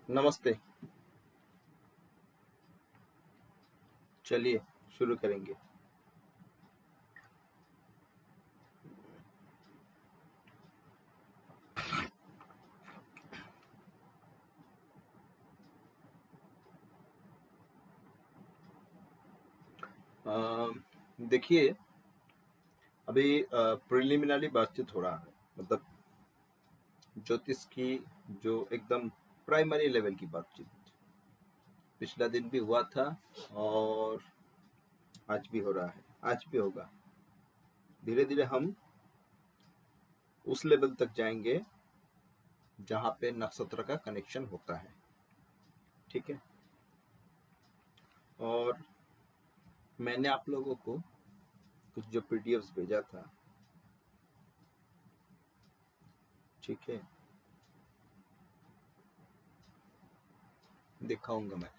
नमस्ते। चलिए शुरू करेंगे। देखिए, अभी प्रिलिमिनरी बातचीत हो रहा है, मतलब ज्योतिष की जो एकदम प्राइमरी लेवल की बातचीत पिछला दिन भी हुआ था और आज भी हो रहा है, आज भी होगा। धीरे धीरे हम उस लेवल तक जाएंगे जहाँ पे नक्षत्र का कनेक्शन होता है, ठीक है। और मैंने आप लोगों को कुछ जो पीडीएफ्स भेजा था, ठीक है, दिखाऊंगा मैं।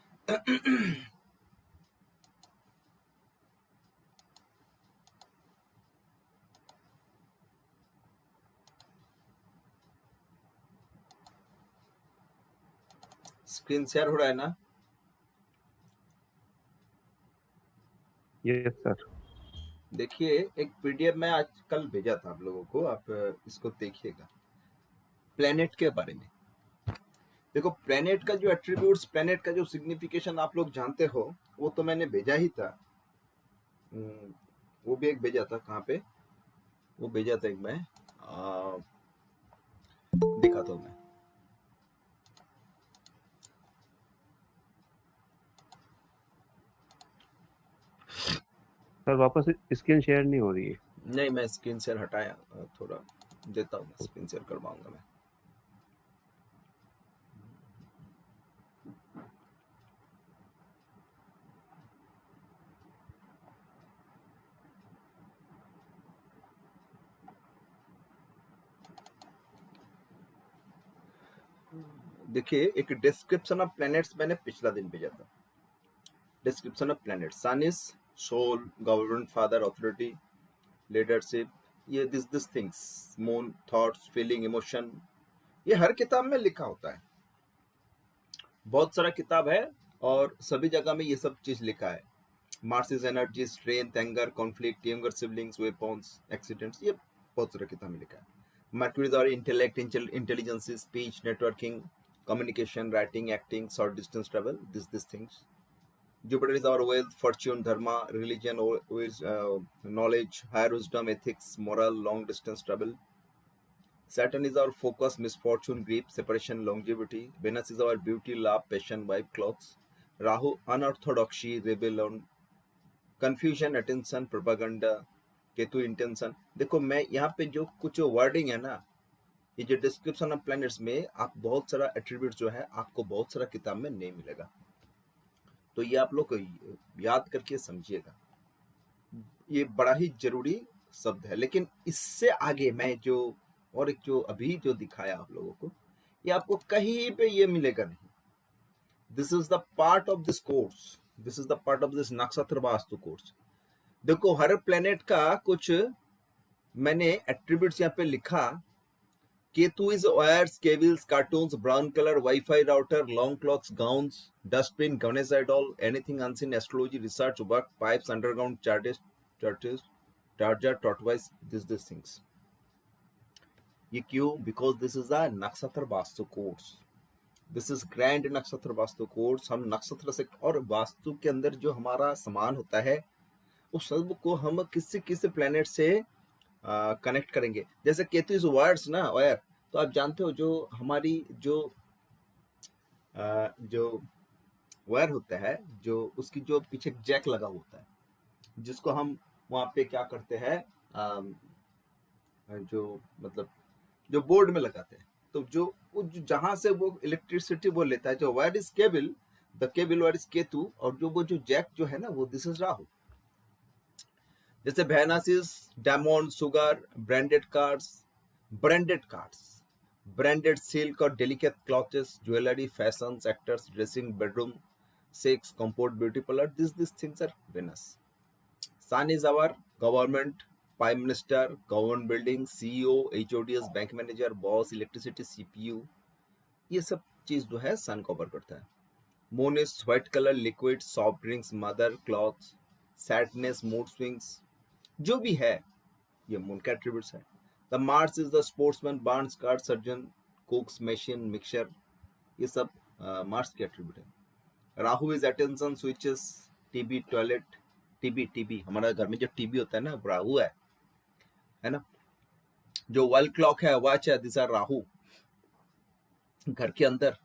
स्क्रीन शेयर हो रहा है ना? Yes sir. देखिए, एक पीडीएफ मैं आज कल भेजा था आप लोगों को, आप इसको देखिएगा प्लेनेट के बारे में। देखो, प्लेनेट का जो एट्रीब्यूट्स, प्लेनेट का जो सिग्निफिकेशन आप लोग जानते हो, वो तो मैंने भेजा ही था। वो भी एक भेजा था, कहाँ पे वो भेजा था, एक मैं दिखाता हूँ मैं। सर वापस स्क्रीन शेयर नहीं हो रही है। नहीं, मैं स्क्रीन शेयर हटाया, थोड़ा देता हूँ, मैं स्क्रीन शेयर करवाऊंगा मैं। देखिए, एक डिस्क्रिप्शन ऑफ प्लैनेट्स मैंने पिछला दिन भेजा था। Description of planet: sun is soul, government, father, authority, leadership, ये this things, moon, thoughts, feeling, emotion, ये हर किताब में लिखा होता है। बहुत सारा किताब है और सभी जगह में ये सब चीज लिखा है। Mars is energy, strength, anger, conflict, younger siblings, weapons, accidents, ये बहुत सारा किताब में लिखा है। Mercury is our intellect, intelligence, speech, networking, communication, writing, acting, short distance travel, this things. Jupiter is our wealth, fortune, dharma, religion, knowledge, higher wisdom, ethics, moral, long distance travel. Saturn is our focus, misfortune, grief, separation, longevity. Venus is our beauty, love, passion, wife, clothes. Rahu, unorthodoxy, rebellion, confusion, attention, propaganda. Ketu intention. देखो, मैं यहाँ पे जो कुछ wording है ना, ये जो डिस्क्रिप्शन ऑफ प्लैनेट्स में आप बहुत सारा एट्रीब्यूट जो है आपको बहुत सारा किताब में नहीं मिलेगा, तो ये आप लोग याद करके समझिएगा। ये बड़ा ही जरूरी शब्द है। लेकिन इससे आगे मैं जो और एक जो अभी जो दिखाया आप लोगों को, ये आपको कहीं पे ये मिलेगा नहीं। This is the part of this course, this is the part of this नक्षत्र वास्तु कोर्स। देखो, हर प्लेनेट का कुछ मैंने एट्रीब्यूट्स यहाँ पे लिखा। Ketu is wires, cables, cartoons, brown colour, wifi router, long clocks, gowns, dustbin, Ganesh idol, anything unseen, astrology, research work, pipes, underground charges, churches, charger, tortoise, this things. ये क्यों? Because this is the nakshatra vastu course, this is grand nakshatra vastu course. हम नक्षत्र से और वास्तु के अंदर जो हमारा सामान होता है उस सब को हम किसी किसी प्लेनेट से कनेक्ट करेंगे। जैसे केतु इज वायर्स ना, वायर, तो आप जानते हो जो हमारी जो वायर होता है, जो उसकी जो पीछे जैक लगा होता है, जिसको हम वहाँ पे क्या करते हैं, जो मतलब जो बोर्ड में लगाते हैं, तो जहां से वो इलेक्ट्रिसिटी वो लेता है, जो wire is cable, the cable wire is Ketu, और जो वो जो जैक जो है ना, वो दिस इज राहु। जैसे Venus is, diamond, sugar, branded cards, branded silk और delicate clothes, jewellery, fashion, actors, dressing, bedroom, sex, comfort, beauty parlour, this things are Venus. Sun is our government, prime minister, government building, CEO, HODs, bank manager, boss, electricity, CPU, ये सब चीज जो है sun cover करता है। Moon is white colour liquid, soft drinks, mother, clothes, sadness, mood swings, जो भी है ये मून के एट्रीब्यूट्स है। The Mars is the sportsman, Barnes, card surgeon, कुक्स, machine, mixture, ये सब मार्स के एट्रीब्यूट है। Rahu is attention, switches, TB, toilet, TB हमारा घर में जो टीबी होता है ना, राहु है ना। जो वर्ल्ड क्लॉक है, वॉच है, दिस आर राहु। घर के अंदर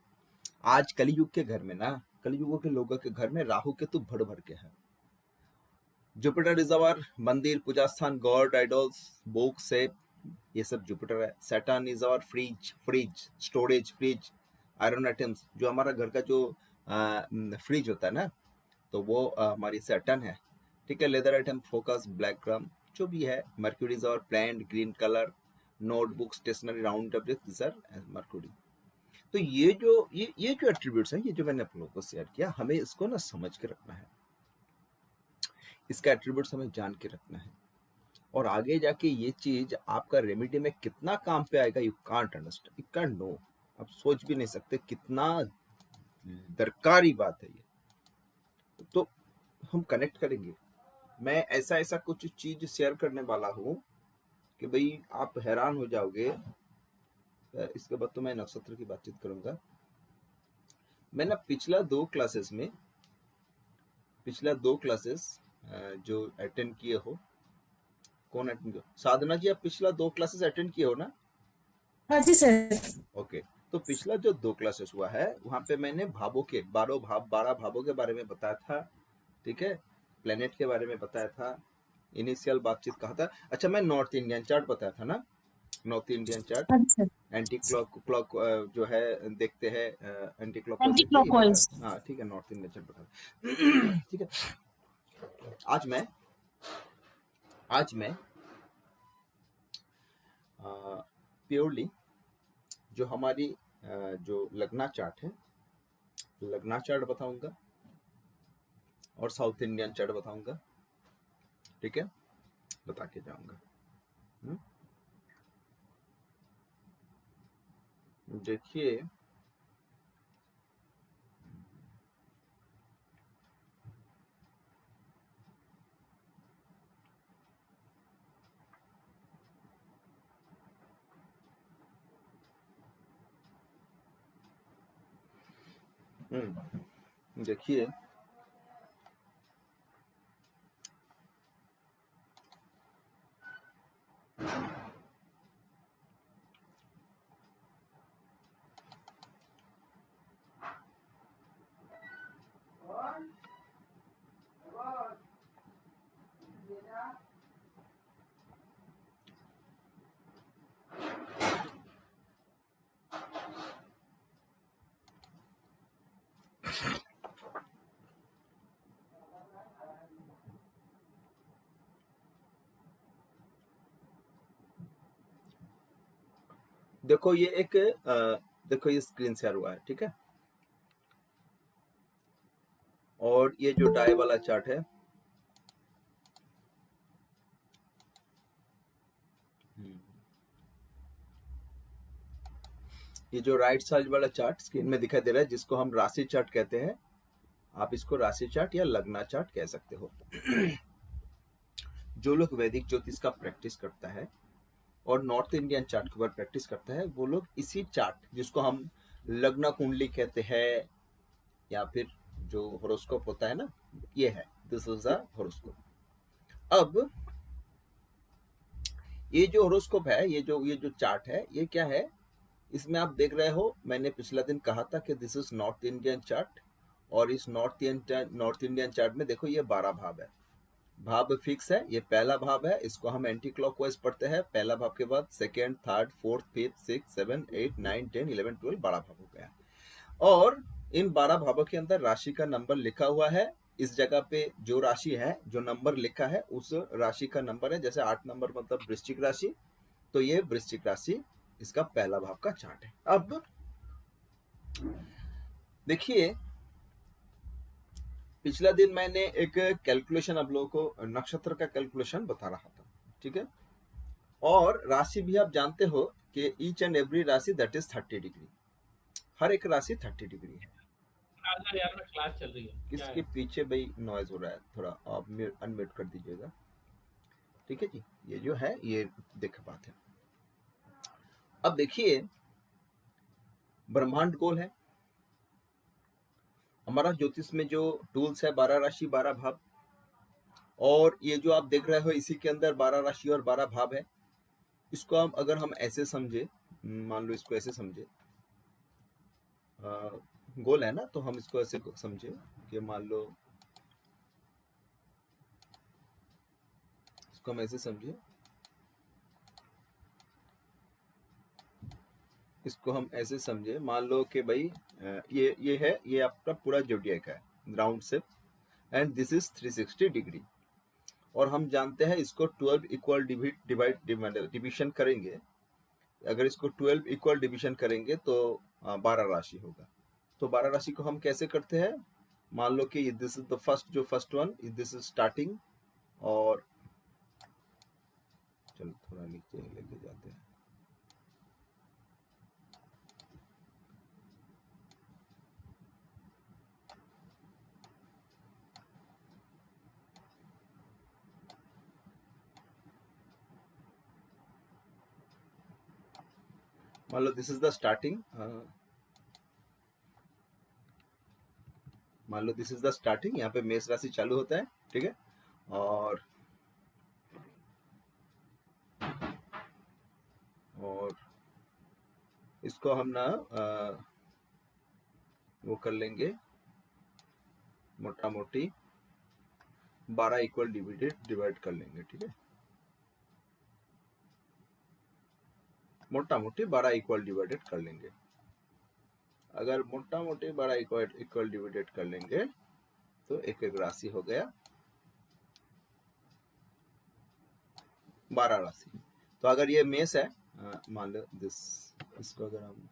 आज कलयुग के घर में ना, कलयुग के लोगों के घर में राहु केतु भर भर के है। जुपिटर इज अवर मंदिर, पूजा स्थान, गॉड, आइडल्स, बुक, सेफ, ये सब जुपिटर है। Saturn is our fridge storage, fridge, iron items, जो हमारा घर का जो फ्रिज होता है ना, तो वो हमारी सैटर्न है, ठीक है। Leather item, focus, black drum, जो भी है। Mercury is our plant, green colour, notebook, stationery, round tablet, this are Mercury. तो ये जो एट्रीब्यूट्स हैं, ये जो मैंने आप लोगों को शेयर किया, हमें इसको ना समझ के रखना है, इसका एट्रीब्यूट्स हमें जान के रखना है, और आगे जाके ये चीज आपका रेमेडी में कितना काम पे आएगा, you can't understand, you can't know, आप सोच भी नहीं सकते कितना दरकारी बात है ये। तो हम कनेक्ट करेंगे, मैं ऐसा ऐसा कुछ चीज शेयर करने वाला हूँ कि भाई आप हैरान हो जाओगे। इसके बाद तो मैं नक्षत्र की बातचीत करूंगा। मैं ना पिछला दो क्लासेस जो अटेंड किए हो, कौन अटेंड किया? साधना जी, आप पिछला 2 क्लासेस अटेंड किए हो ना? हाँ जी सर। ओके, तो पिछला जो 2 क्लासेस हुआ है, वहां पे मैंने भावों के 12 भावों के बारे में बताया था, ठीक है, प्लेनेट के बारे में बताया था, इनिशियल बातचीत कहा था। अच्छा, मैं नॉर्थ इंडियन चार्ट बताया था ना, नॉर्थ इंडियन चार्ट, हाँ जी सर। एंटी क्लॉक जो है देखते हैं, एंटी क्लॉक एंटी देखते हैं, ये क्लॉकवाइज। बताया। हाँ ठीक है, नॉर्थ इंडियन चार्ट बताया। ठीक है, आज मैं प्योरली जो हमारी जो लग्ना चार्ट है, लग्ना चार्ट बताऊंगा और साउथ इंडियन चार्ट बताऊंगा, ठीक है, बता के जाऊंगा। देखिए, देखिए, देखो ये एक देखो ये स्क्रीन शेयर हुआ है, ठीक है, और ये जो डाई वाला चार्ट है, ये जो राइट साइड वाला चार्ट स्क्रीन में दिखाई दे रहा है, जिसको हम राशि चार्ट कहते हैं, आप इसको राशि चार्ट या लग्ना चार्ट कह सकते हो। जो लोग वैदिक ज्योतिष का प्रैक्टिस करता है और नॉर्थ इंडियन चार्ट के ऊपर प्रैक्टिस करता है, वो लोग इसी चार्ट, जिसको हम लग्न कुंडली कहते हैं, या फिर जो होरोस्कोप होता है ना, ये है, दिस इज द होरोस्कोप। अब ये जो होरोस्कोप है, ये जो चार्ट है, ये क्या है, इसमें आप देख रहे हो, मैंने पिछला दिन कहा था कि this is north Indian chart, और इस नॉर्थ इंडियन चार्ट में देखो ये 12 भाव है, भाव फिक्स है, ये पहला भाव है, इसको हम एंटी क्लॉकवाइज पढ़ते हैं, पहला भाव के बाद सेकेंड, थर्ड, फोर्थ, फिफ्थ, 6, 7, 8, 9, 10, 11, 12, 12 भाव हो गया। और इन 12 भावों के अंदर राशि का नंबर लिखा हुआ है, इस जगह पे जो राशि है, जो नंबर लिखा है, उस राशि का नंबर है, जैसे 8 नंबर मतलब वृश्चिक राशि, तो ये वृश्चिक राशि इसका पहला भाव का चार्ट है। अब देखिए, पिछला दिन मैंने एक कैलकुलेशन आप लोगों को नक्षत्र का कैलकुलेशन बता रहा था, ठीक है, और राशि भी आप जानते हो कि ईच एंड एवरी राशि दैट इज 30 डिग्री, हर एक राशि 30 डिग्री है। अगर यार ना क्लास चल रही है क्या किसके है? पीछे भाई नॉइज हो रहा है, थोड़ा आप अनम्यूट कर दीजिएगा। ठीक है जी, ये जो है ये देख बात है। अब देखिए ब्रह्मांड गोल है, हमारा ज्योतिष में जो टूल्स है 12 राशि 12 भाव, और ये जो आप देख रहे हो इसी के अंदर 12 राशि और 12 भाव है। इसको हम अगर हम ऐसे समझे, मान लो इसको ऐसे समझे, गोल है ना, तो हम इसको ऐसे समझे कि मान लो इसको हम ऐसे समझे, इसको हम ऐसे समझे, मान लो कि भाई ये है, ये आपका पूरा जोडिएक है round shape, and this is 360 degree. और हम जानते हैं इसको 12 इक्वल डिविजन करेंगे, अगर इसको 12 इक्वल डिविजन करेंगे तो 12 राशि होगा। तो 12 राशि को हम कैसे करते हैं, मान लो कि this is the first one, this is starting, और चलो थोड़ा नीचे लेके जाते हैं। मान लो दिस इज द स्टार्टिंग, मान लो दिस इज द स्टार्टिंग, यहाँ पे मेष राशि चालू होता है, ठीक है। और इसको हम ना वो कर लेंगे मोटा मोटी 12 इक्वल डिवाइड कर लेंगे, ठीक है। मोटा मोटी 12 इक्वल डिवाइडेड कर लेंगे। अगर मोटा मोटी 12 इक्वल डिवाइडेड कर लेंगे तो एक एक राशि हो गया 12 राशि। तो अगर ये मेष है, मान लो दिस, इसको अगर हम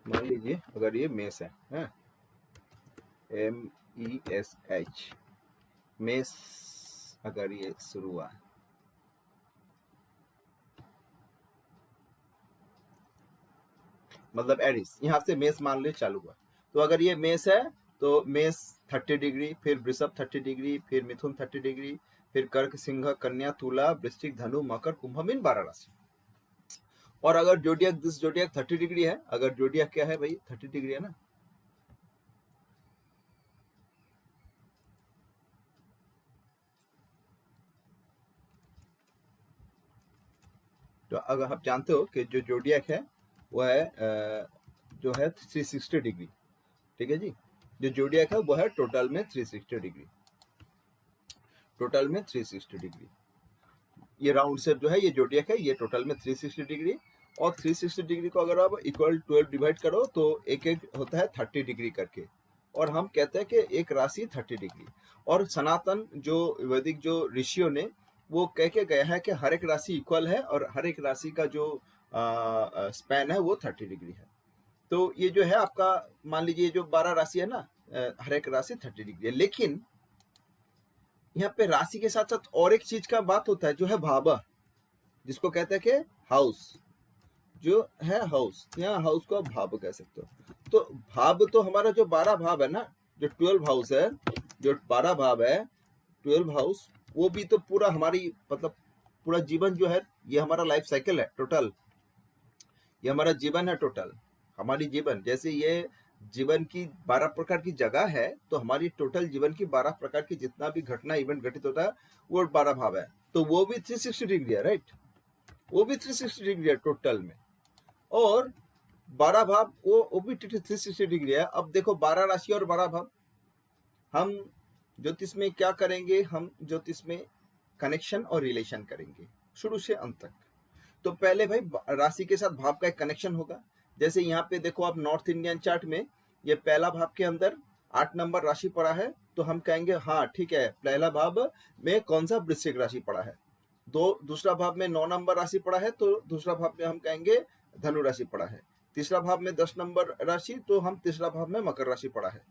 मान लीजिए अगर ये मेष है, MESH, मेष अगर ये शुरू हुआ, मतलब एरिस, यहाँ से मेष मान लो चालू हुआ, तो अगर ये मेष है तो मेष 30 डिग्री, फिर वृषभ 30 डिग्री, फिर मिथुन 30 डिग्री, फिर कर्क सिंह कन्या तुला वृश्चिक धनु मकर कुंभ मीन 12 राशि। और अगर जोडियक दिस जोडियक 30 डिग्री है, अगर जोडियक क्या है भाई 30 डिग्री है ना, तो अगर आप जानते हो कि जो जोडियक है वो है जो है 360 डिग्री, ठीक है जी। जो जोडियक है वो है टोटल में 360 डिग्री, टोटल में 360 डिग्री। ये राउंड शेप जो है ये जोडियक है, ये टोटल में 360 डिग्री, और 360 डिग्री को अगर आप इक्वल 12 डिवाइड करो तो एक एक होता है 30 डिग्री करके, और हम कहते हैं कि एक राशि 30 डिग्री। और सनातन जो वैदिक जो ऋषियों ने वो कह के गया है कि हर एक राशि इक्वल है, और हर एक राशि का जो स्पैन है वो 30 डिग्री है। तो ये जो है आपका, मान लीजिए जो 12 राशि है ना, हर एक राशि 30 डिग्री है। लेकिन यहाँ पे राशि के साथ साथ और एक चीज का बात होता है जो है भाव, जिसको कहते हैं कि हाउस, जो है हाउस, यहाँ हाउस को आप भाव कह सकते हो। तो भाव तो हमारा जो 12 भाव है ना, जो 12 हाउस है, जो 12 भाव है 12 हाउस, वो भी तो पूरा हमारी मतलब पूरा जीवन जो है ये हमारा लाइफ साइकिल है टोटल, ये हमारा जीवन है टोटल, हमारी जीवन जैसे ये जीवन की 12 प्रकार की जगह है, तो हमारी टोटल जीवन की 12 प्रकार की जितना भी घटना इवेंट घटित होता है वो 12 भाव है। तो वो भी 360 डिग्री है, राइट, वो भी 360 डिग्री है टोटल में, और 12 भाव वो भी 360 डिग्री है। अब देखो 12 राशि और 12 भाव, हम ज्योतिष में क्या करेंगे, हम ज्योतिष में कनेक्शन और रिलेशन करेंगे शुरू से अंत तक। तो पहले भाई राशि के साथ भाव का एक कनेक्शन होगा। जैसे यहाँ पे देखो आप नॉर्थ इंडियन चार्ट में ये पहला भाव के अंदर 8 नंबर राशि पड़ा है, तो हम कहेंगे हाँ ठीक है, पहला भाव में कौन सा वृश्चिक राशि पड़ा है, दूसरा भाव में 9 नंबर राशि पड़ा है तो दूसरा भाव में हम कहेंगे धनु राशि पड़ा है। तीसरा भाव में 10 नंबर राशि तो हम तीसरा भाव में मकर राशि पड़ा है।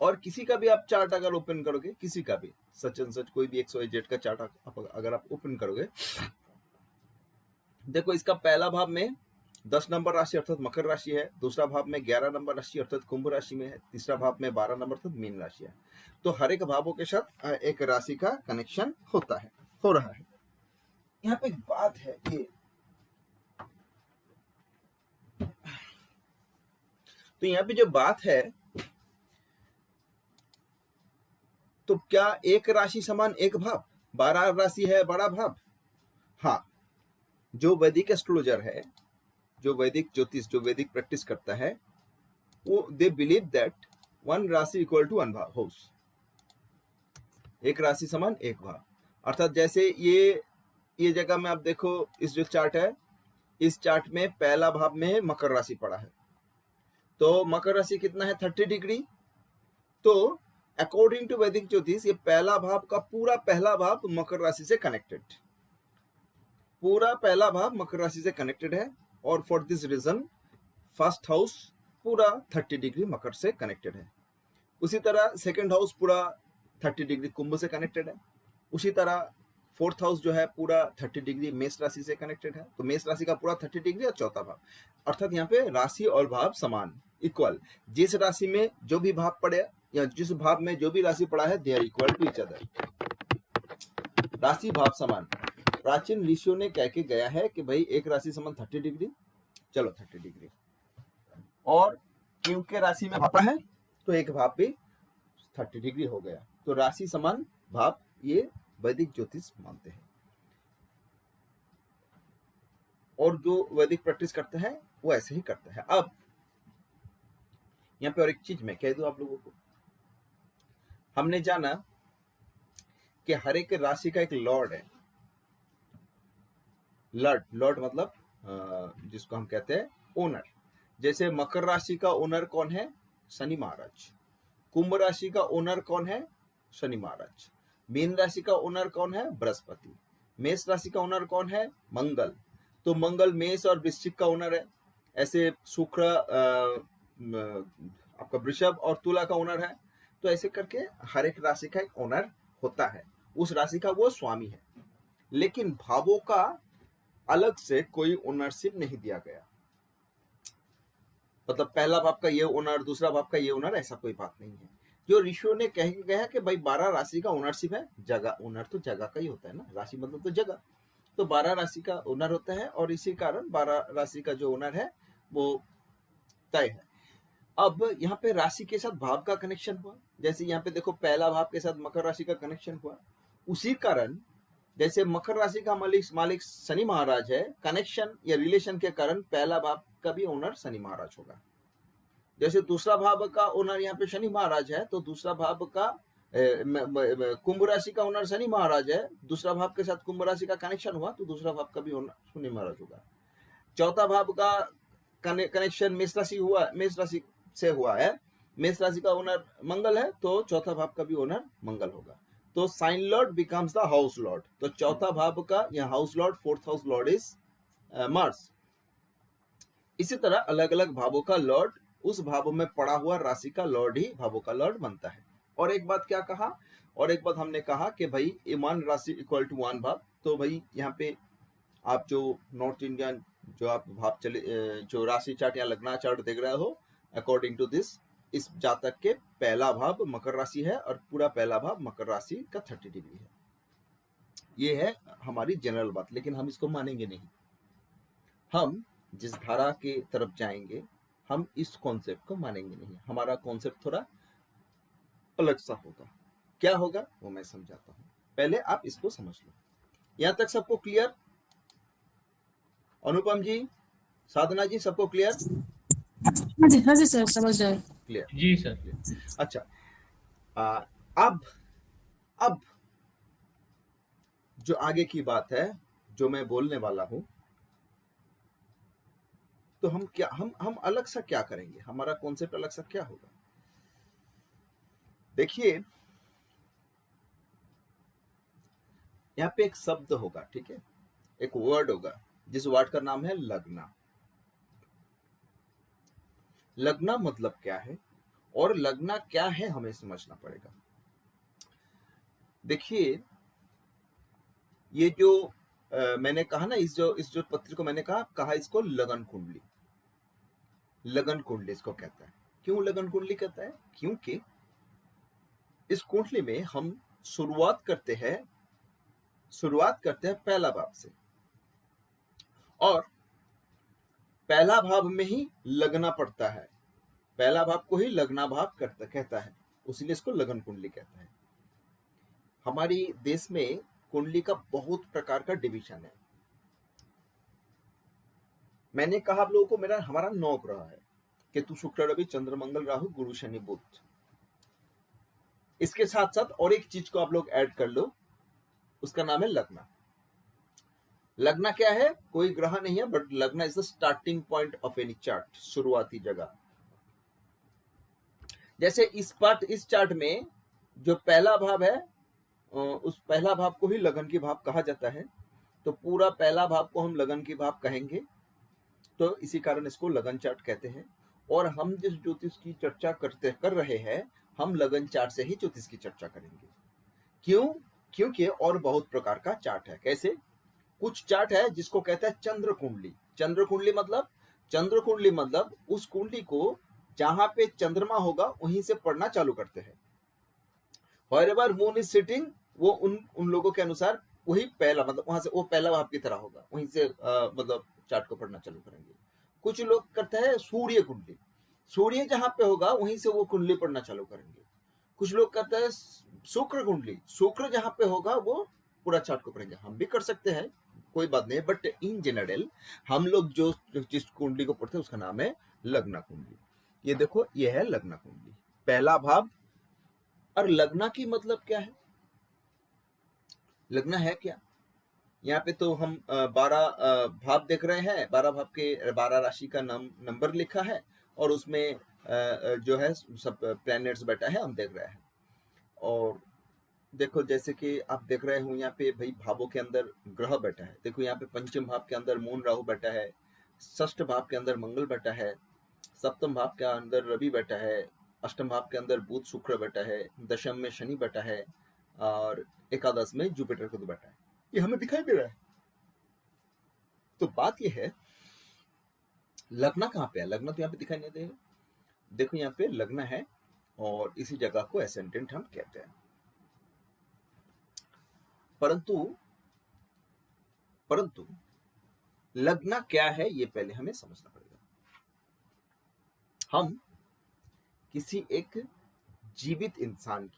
और किसी का भी आप चार्ट अगर ओपन करोगे, किसी का भी सच एंड सच कोई भी XYZ का चार्ट अगर आप ओपन करोगे, देखो इसका पहला भाव में 10 नंबर राशि अर्थात मकर राशि है, दूसरा भाव में 11 नंबर राशि अर्थात कुंभ राशि में है, तीसरा भाव में 12 नंबर अर्थात मीन राशि है। तो हर एक भावों के साथ एक राशि का कनेक्शन हो रहा है। यहाँ पे एक बात है कि तो यहाँ पे जो बात है, तो क्या एक राशि समान एक भाव, 12 राशि है बड़ा भाव? हाँ, जो वैदिक एस्ट्रोलॉजर है, जो वैदिक ज्योतिष, जो वैदिक प्रैक्टिस करता है, वो दे बिलीव दैट वन राशि इक्वल टू वन भाव हाउस, एक राशि समान एक भाव। अर्थात जैसे ये जगह में आप देखो, इस जो चार्ट है, इस चार्ट में पहला भाव में मकर राशि पड़ा है, तो मकर राशि कितना है 30 डिग्री। तो अकॉर्डिंग टू वैदिक ज्योतिष ये पहला भाव का पूरा पहला भाव मकर राशि से कनेक्टेड, पूरा पहला भाव मकर राशि से कनेक्टेड है। और for this reason first house पूरा 30 डिग्री मकर से कनेक्टेड है। उसी तरह सेकंड हाउस पूरा 30 डिग्री कुंभ से कनेक्टेड है। उसी तरह फोर्थ हाउस जो है पूरा 30 डिग्री मेष राशि से कनेक्टेड है। तो मेष राशि का पूरा 30 डिग्री और चौथा भाव, अर्थात यहाँ पे राशि और भाव समान, इक्वल। जिस राशि में जो भी भाव पड़े या जिस भाव में जो भी राशि पड़ा है, they are equal to each other, राशि भाव समान। प्राचीन ऋषियों ने कह के गया है कि भाई एक राशि समान 30 डिग्री, चलो 30 डिग्री, और क्योंकि राशि में भाव है तो एक भाव भी 30 डिग्री हो गया। तो राशि समान भाव ये वैदिक ज्योतिष मानते हैं, और जो वैदिक प्रैक्टिस करते हैं वो ऐसे ही करते हैं। अब यहाँ पे और एक चीज मैं कह दूं आप लोगों को, हमने जाना कि हर एक राशि का एक लॉर्ड है। लॉर्ड मतलब जिसको हम कहते हैं ओनर। जैसे मकर राशि का ओनर कौन है? शनि महाराज। कुंभ राशि का ओनर कौन है? शनि महाराज। मीन राशि का ओनर कौन है? बृहस्पति। मेष राशि का ओनर कौन है? मंगल। तो मंगल मेष और वृश्चिक का ओनर है। ऐसे शुक्र आपका वृषभ और तुला का ओनर है। तो ऐसे करके हर एक राशि का एक ओनर होता है, उस राशि का वो स्वामी है। लेकिन भावों का अलग से कोई ओनरशिप नहीं दिया गया, मतलब पहला भाव का ये ओनर, दूसरा भाव का ये ओनर, ऐसा कोई बात नहीं है। जो ऋषियों ने कह के गया कि भाई 12 राशि का ओनरशिप है। जगह ओनर तो जगह का ही होता है ना, राशि मतलब तो जगह। तो 12 राशि का ओनर होता है, और इसी कारण 12 राशि का जो ओनर है वो तय है। अब यहाँ पे राशि के साथ भाव का कनेक्शन हुआ, जैसे यहाँ पे देखो पहला भाव के साथ मकर राशि का कनेक्शन हुआ। उसी कारण जैसे मकर राशि का मालिक शनि महाराज है, कनेक्शन या रिलेशन के कारण पहला भाव का भी ओनर शनि महाराज होगा। जैसे दूसरा भाव का ओनर यहाँ पे शनि महाराज है, तो दूसरा भाव का कुंभ राशि का ओनर शनि महाराज है, दूसरा भाव के साथ कुंभ राशि का कनेक्शन हुआ तो दूसरा भाव का भी ओनर शनि महाराज होगा। चौथा भाव का कनेक्शन मेष राशि से हुआ है, मेष राशि का ओनर मंगल है, तो चौथा भाव का भी ओनर मंगल होगा। तो sign lord becomes the house lord. तो चौथा भाव का या house lord, fourth house lord is Mars. इसी तरह अलग अलग भावों का लॉर्ड उस भाव में पड़ा हुआ राशि का लॉर्ड ही भावों का लॉर्ड बनता है। और एक बात क्या कहा, और एक बात हमने कहा कि भाई ईमान राशि इक्वल टू वन भाव। तो भाई यहाँ पे आप जो नॉर्थ इंडियन जो आप भाव चले जो राशि चार्ट या लग्न चार्ट देख रहे हो, अकॉर्डिंग टू दिस, इस जातक के पहला भाव मकर राशि है और पूरा पहला भाव मकर राशि का 30 डिग्री है। ये है हमारी जनरल बात, लेकिन हम इसको मानेंगे नहीं। हम जिस धारा के तरफ जाएंगे हम इस कॉन्सेप्ट को मानेंगे नहीं। हमारा कॉन्सेप्ट थोड़ा अलग सा होगा। क्या होगा वो मैं समझाता हूँ, पहले आप इसको समझ लो। यहाँ तक सबको क्लियर? अनुपम जी, साधना जी, सबको क्लियर? हाँ जी सर, समझ रहे हैं। क्लियर जी सर। अच्छा, अब जो आगे की बात है जो मैं बोलने वाला हूं, तो हम अलग सा क्या करेंगे, हमारा कॉन्सेप्ट अलग सा क्या होगा। देखिए, यहाँ पे एक शब्द होगा, ठीक है, एक वर्ड होगा, जिस वर्ड का नाम है लगना। लगना मतलब क्या है और लगना क्या है हमें समझना पड़ेगा। देखिए, ये जो मैंने कहा ना, इस जो पत्र को मैंने कहा इसको लगन कुंडली। लगन कुंडली इसको कहता है। क्यों लगन कुंडली कहता है? क्योंकि इस कुंडली में हम शुरुआत करते हैं पहला भाव से, और पहला भाव में ही लगना पड़ता है। पहला भाव को ही लगना भाव कहता है, उसीलिए इसको लगन कुंडली कहता है। हमारी देश में कुंडली का बहुत प्रकार का डिवीजन है। मैंने कहा आप लोगों को, हमारा 9 ग्रह है, केतु, शुक्र, रवि, चंद्र, मंगल, राहु, गुरु, शनि, बुध। इसके साथ साथ और एक चीज को आप लोग ऐड कर लो, उसका नाम है लगना। लगना क्या है? कोई ग्रह नहीं है, बट लगना is the starting point of any chart, शुरुआती जगह। जैसे इस चार्ट में जो पहला भाव है, उस पहला भाव को ही लगन की भाव कहा जाता है, तो पूरा पहला भाव को हम लगन की भाव कहेंगे, तो इसी कारण इसको लगन चार्ट कहते हैं। और हम जिस ज्योतिष की चर्चा कर रहे हैं, हम लगन चार्ट से ही ज्योतिष की चर्चा करेंगे। क्यों? क्योंकि और बहुत प्रकार का चार्ट है। कैसे? कुछ चार्ट है जिसको कहते हैं चंद्र कुंडली। चंद्र कुंडली मतलब उस कुंडली को जहां पे चंद्रमा होगा वहीं से पढ़ना चालू करते हैं। Wherever मून इज सिटिंग, वो उन लोगों के अनुसार वही पहला, मतलब वहां से वो पहला भाव की तरह होगा, वहीं से मतलब चार्ट को पढ़ना चालू करेंगे। कुछ लोग करते हैं सूर्य कुंडली, सूर्य जहां पे होगा वहीं से वो कुंडली पढ़ना चालू करेंगे। कुछ लोग करते हैं शुक्र कुंडली, शुक्र जहां पे होगा वो पूरा चार्ट को पढ़ेंगे। हम भी कर सकते हैं, कोई बात नहीं, बट इन जनरल हम लोग जो जिस कुंडली को पढ़ते हैं उसका नाम है लगना कुंडली। ये देखो, ये है लगना कुंडली, पहला भाव। और लगना की मतलब क्या है? लगना है क्या? यहाँ पे तो हम 12 भाव देख रहे हैं, 12 भाव के 12 राशि का नंबर लिखा है, और उसमें जो है सब प्लैनेट्स बैठा है, हम देख रहे हैं। और देखो, जैसे कि आप देख रहे हो यहाँ पे भाई भावों के अंदर ग्रह बैठा है। देखो यहाँ पे पंचम भाव के अंदर मून राहु बैठा है, षष्ठ भाव के अंदर मंगल बैठा है, सप्तम भाव के अंदर रवि बैठा है, अष्टम भाव के अंदर बुध शुक्र बैठा है, दशम में शनि बैठा है, और एकादश में जुपिटर खुद बैठा है। ये हमें दिखाई दे रहा है। तो बात ये है, लगना कहाँ पे है? लगना तो यहाँ पे दिखाई नहीं देगा। देखो यहाँ पे लगना है, और इसी जगह को एसेंडेंट हम कहते हैं। परंतु लगना क्या है ये पहले हमें समझना पड़ेगा। हम किसी एक जीवित इंसान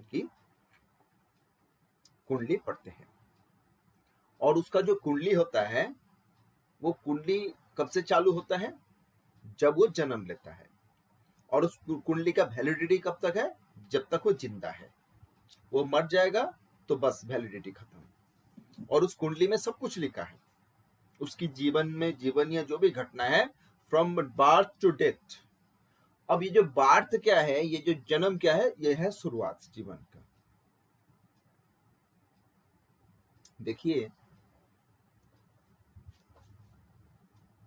की कुंडली पढ़ते हैं, और उसका जो कुंडली होता है, वो कुंडली कब से चालू होता है? जब वो जन्म लेता है। और उस कुंडली का वैलिडिटी कब तक है? जब तक वो जिंदा है। वो मर जाएगा तो बस वैलिडिटी खत्म। और उस कुंडली में सब कुछ लिखा है, उसकी जीवन या जो भी घटना है, फ्रॉम बर्थ टू डेथ। अब ये जो बर्थ क्या है, ये जो जन्म क्या है, ये है शुरुआत जीवन का। देखिए,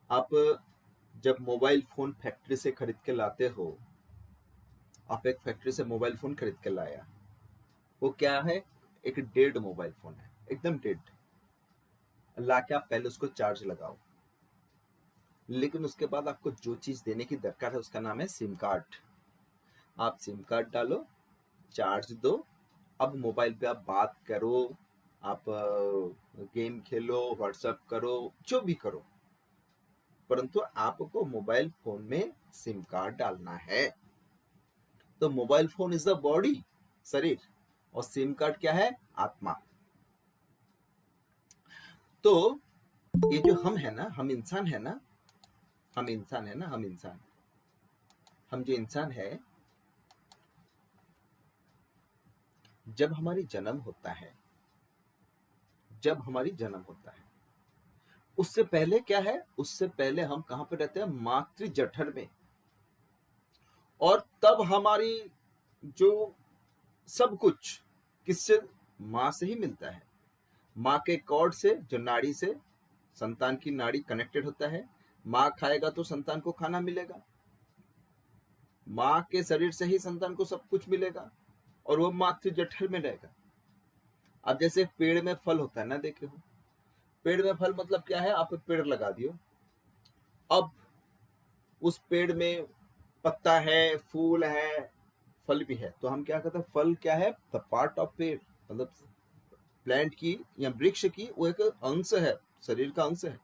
आप जब मोबाइल फोन फैक्ट्री से खरीद के लाते हो, आप एक फैक्ट्री से मोबाइल फोन खरीद के लाया, वो क्या है? एक डेड मोबाइल फोन है, एकदम डेड। लाके आप पहले उसको चार्ज लगाओ, लेकिन उसके बाद आपको जो चीज देने की दरकार है उसका नाम है सिम कार्ड। आप सिम कार्ड डालो, चार्ज दो, अब मोबाइल पे आप बात करो, आप गेम खेलो, व्हाट्सएप करो, जो भी करो, परंतु आपको मोबाइल फोन में सिम कार्ड डालना है। तो mobile phone is the body, शरीर, और सिम कार्ड क्या है? आत्मा। तो ये जो हम है ना, हम इंसान है ना, हम जो इंसान है, जब हमारी जन्म होता है, उससे पहले क्या है? उससे पहले हम कहां पे रहते हैं? मातृ जठर में। और तब हमारी जो सब कुछ किससे माँ से ही मिलता है। माँ के कॉर्ड से, जो नाड़ी से संतान की नाड़ी कनेक्टेड होता है, माँ खाएगा तो संतान को खाना मिलेगा, माँ के शरीर से ही संतान को सब कुछ मिलेगा, और वो मातृ जठर में रहेगा। अब जैसे पेड़ में फल होता है ना, देखे हो, पेड़ में फल मतलब क्या है, आप पेड़ लगा दियो, अब उस पेड़ में पत्ता है, फूल है, फल भी है, तो हम क्या कहते हैं, फल क्या है, द पार्ट ऑफ पेड़, मतलब प्लांट की या वृक्ष की वो एक अंश है, शरीर का अंश है।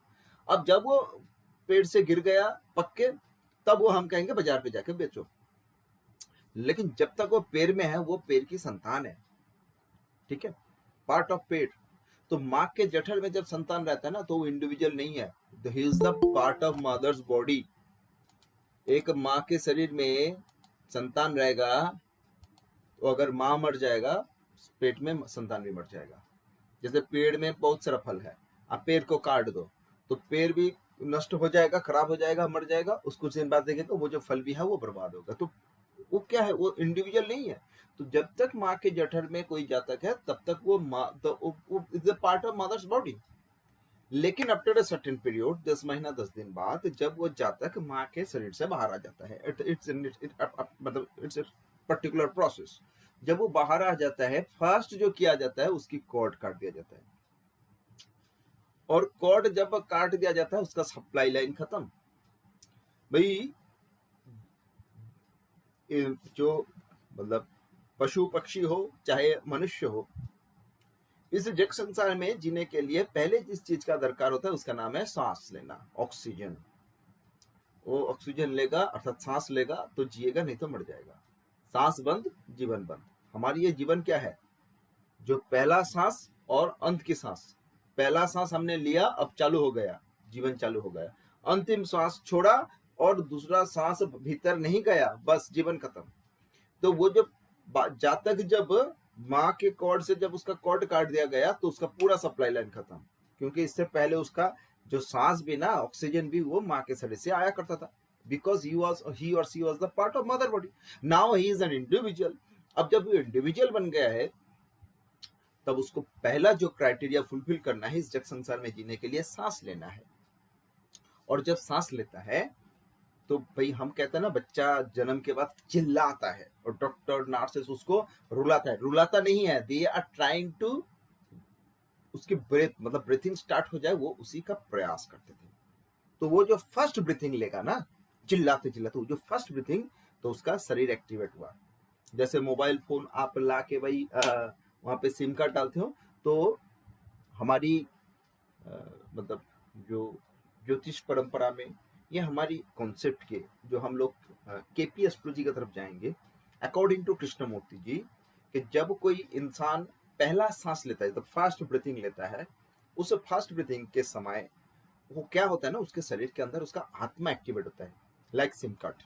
अब जब वो पेड़ से गिर गया पक के, तब वो हम कहेंगे बाजार पे जाके बेचो, लेकिन जब तक वो पेड़ में है वो पेड़ की संतान है, ठीक है, पार्ट ऑफ पेड़। तो माँ के जठर में जब संतान रहता है ना, तो वो इंडिविजुअल नहीं है, he is the part of mother's body. एक माँ के शरीर में संतान रहेगा, तो अगर माँ मर जाएगा, पेट में संतान भी मर जाएगा। जैसे पेड़ में बहुत सारा फल है, आप पेड़ को काट दो तो पेड़ भी नष्ट हो जाएगा, खराब हो जाएगा, मर जाएगा, उस कुछ दिन बाद देखेगा वो जो फल भी है वो बर्बाद होगा। तो वो क्या है, वो इंडिविजुअल नहीं है। तो जब तक माँ के जठर में कोई जातक है तब तक वो is a part of mother's body. लेकिन आफ्टर अ सर्टेन पीरियड, 10 महीना 10 दिन बाद, जब वो जातक माँ के शरीर से बाहर आ जाता है, मतलब इट्स पर्टिकुलर प्रोसेस, जब वो बाहर आ जाता है, फर्स्ट जो किया जाता है उसकी कॉर्ड काट दिया जाता है, और कॉर्ड जब काट दिया जाता है उसका सप्लाई लाइन खत्म। भाई जो मतलब पशु पक्षी हो चाहे मनुष्य हो, इस जग संसार में जीने के लिए पहले जिस चीज का दरकार होता है उसका नाम है सांस लेना, ऑक्सीजन। वो ऑक्सीजन लेगा अर्थात सांस लेगा तो जिएगा, नहीं तो मर जाएगा। सांस बंद जीवन बंद। हमारी ये जीवन क्या है, जो पहला सांस और अंत की सांस, पहला सांस हमने लिया, अब चालू हो गया, जीवन चालू हो गया, अंतिम सांस छोड़ा और दूसरा सांस भीतर नहीं गया, बस जीवन खत्म। तो वो जब जातक जब माँ के कॉर्ड से जब उसका कॉर्ड काट दिया गया तो उसका पूरा सप्लाई लाइन खत्म, क्योंकि इससे पहले उसका जो सांस भी ना, ऑक्सीजन भी वो माँ के शरीर से आया करता था, बिकॉज ही और she was the part of mother body. Now he is an individual. अब जब वो इंडिविजुअल बन गया है तब उसको पहला जो क्राइटेरिया फुलफिल करना है इस जग संसार में जीने के लिए, सांस लेना है। और जब सांस लेता है तो भाई हम कहते हैं ना, बच्चा जन्म के बाद चिल्लाता है और डॉक्टर नर्सेस उसको रुलाता है, रुलाता नहीं है, दे आर ट्राइंग टू उसकी ब्रेथ मतलब ब्रीथिंग स्टार्ट हो जाए, वो उसी का प्रयास करते थे। तो वो जो फर्स्ट ब्रीथिंग लेगा ना, चिल्लाते चिल्लाते, वो जो फर्स्ट ब्रीथिंग, तो उसका शरीर एक्टिवेट हुआ। जैसे मोबाइल फोन आप ला के भाई वहां पे सिम कार्ड डालते हो, तो हमारी मतलब जो ज्योतिष परंपरा में ये हमारी कॉन्सेप्ट के जो हम लोग केपी एस्ट्रोलॉजी की तरफ जाएंगे, अकॉर्डिंग टू कृष्णमूर्ति जी, कि जब कोई इंसान पहला सांस लेता है, जब फर्स्ट ब्रीथिंग लेता है, उस फर्स्ट ब्रीथिंग के समय वो क्या होता है ना, उसके शरीर के अंदर उसका आत्मा एक्टिवेट होता है, लाइक सिम कार्ड।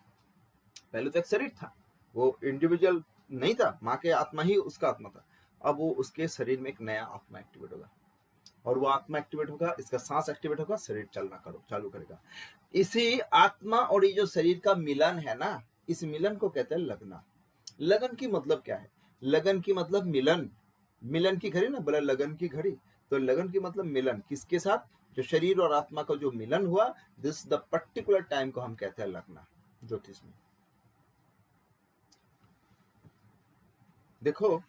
पहले तो एक शरीर था, वो इंडिविजुअल नहीं था, माँ के आत्मा ही उसका आत्मा था। अब वो उसके शरीर में एक नया आत्मा एक्टिवेट होगा, और वो आत्मा एक्टिवेट होगा, इसका सांस एक्टिवेट होगा, शरीर चलना चालू करेगा। इसी आत्मा और ये जो शरीर का मिलन है ना, इस मिलन को कहते हैं लगना। लगन की मतलब क्या है, लगन की मतलब मिलन, मिलन की घड़ी ना, बोला लगन की घड़ी, तो लगन की मतलब मिलन, किसके साथ, जो शरीर और आत्मा का जो मिलन हुआ, दिस द पर्टिकुलर टाइम को हम कहते हैं लगना ज्योतिष में। देखो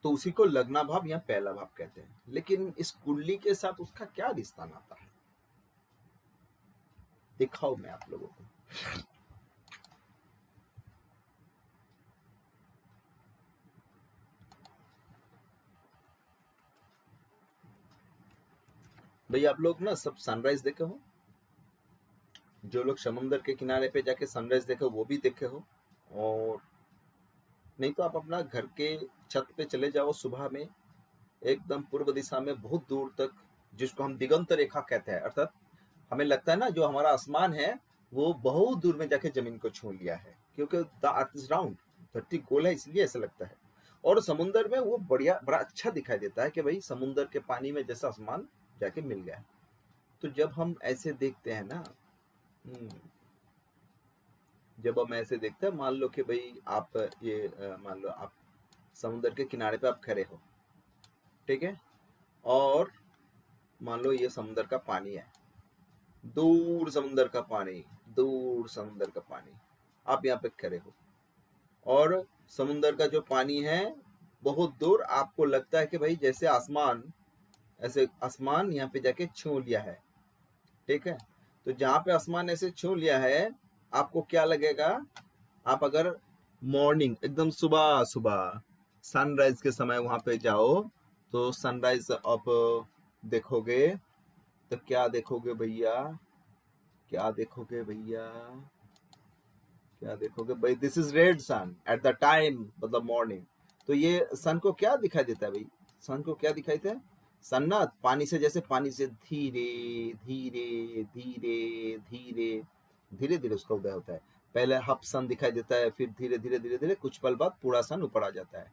तो उसी को लगना भाव या पहला भाव कहते हैं, लेकिन इस कुंडली के साथ उसका क्या रिश्ता नाता है, दिखाओ मैं आप लोगों को। भाई आप लोग ना सब सनराइज देखे हो, जो लोग समुद्र के किनारे पे जाके सनराइज देखे वो भी देखे हो, और नहीं तो आप अपना घर के छत पे चले जाओ सुबह में, एकदम पूर्व दिशा में बहुत दूर तक, जिसको हम दिगंत रेखा कहते हैं, अर्थात हमें लगता है ना जो हमारा आसमान है वो बहुत दूर में जाके जमीन को छू लिया है, क्योंकि द अर्थ इज राउंड, धरती गोल है, इसलिए ऐसा लगता है। और समुद्र में वो बड़ा अच्छा दिखाई देता है कि भाई समुद्र के पानी में जैसा आसमान जाके मिल गया है। तो जब हम ऐसे देखते हैं ना, जब हम ऐसे देखते हैं, मान लो कि भाई आप मान लो आप समुद्र के किनारे पे आप खड़े हो, ठीक है, और मान लो ये समुद्र का पानी है, दूर समुद्र का पानी, दूर समुद्र का पानी, आप यहाँ पे खड़े हो और समुद्र का जो पानी है बहुत दूर, आपको लगता है कि भाई जैसे आसमान, ऐसे आसमान यहाँ पे जाके छू लिया है, ठीक है। तो जहाँ पे आसमान ऐसे छू लिया है, आपको क्या लगेगा, आप अगर मॉर्निंग एकदम सुबह सुबह सनराइज के समय वहां पे जाओ, तो सनराइज आप देखोगे तो क्या देखोगे भैया, क्या देखोगे भैया, क्या देखोगे भाई, this is red sun at the time, मतलब मॉर्निंग। तो ये सन को क्या दिखाई देता है भाई, सन को क्या दिखाई देता है, सन ना पानी से, जैसे पानी से धीरे धीरे धीरे धीरे धीरे धीरे उसका उदय होता है। पहले हाफ सन दिखाई देता है, फिर धीरे धीरे धीरे धीरे कुछ पल बाद पूरा सन ऊपर आ जाता है।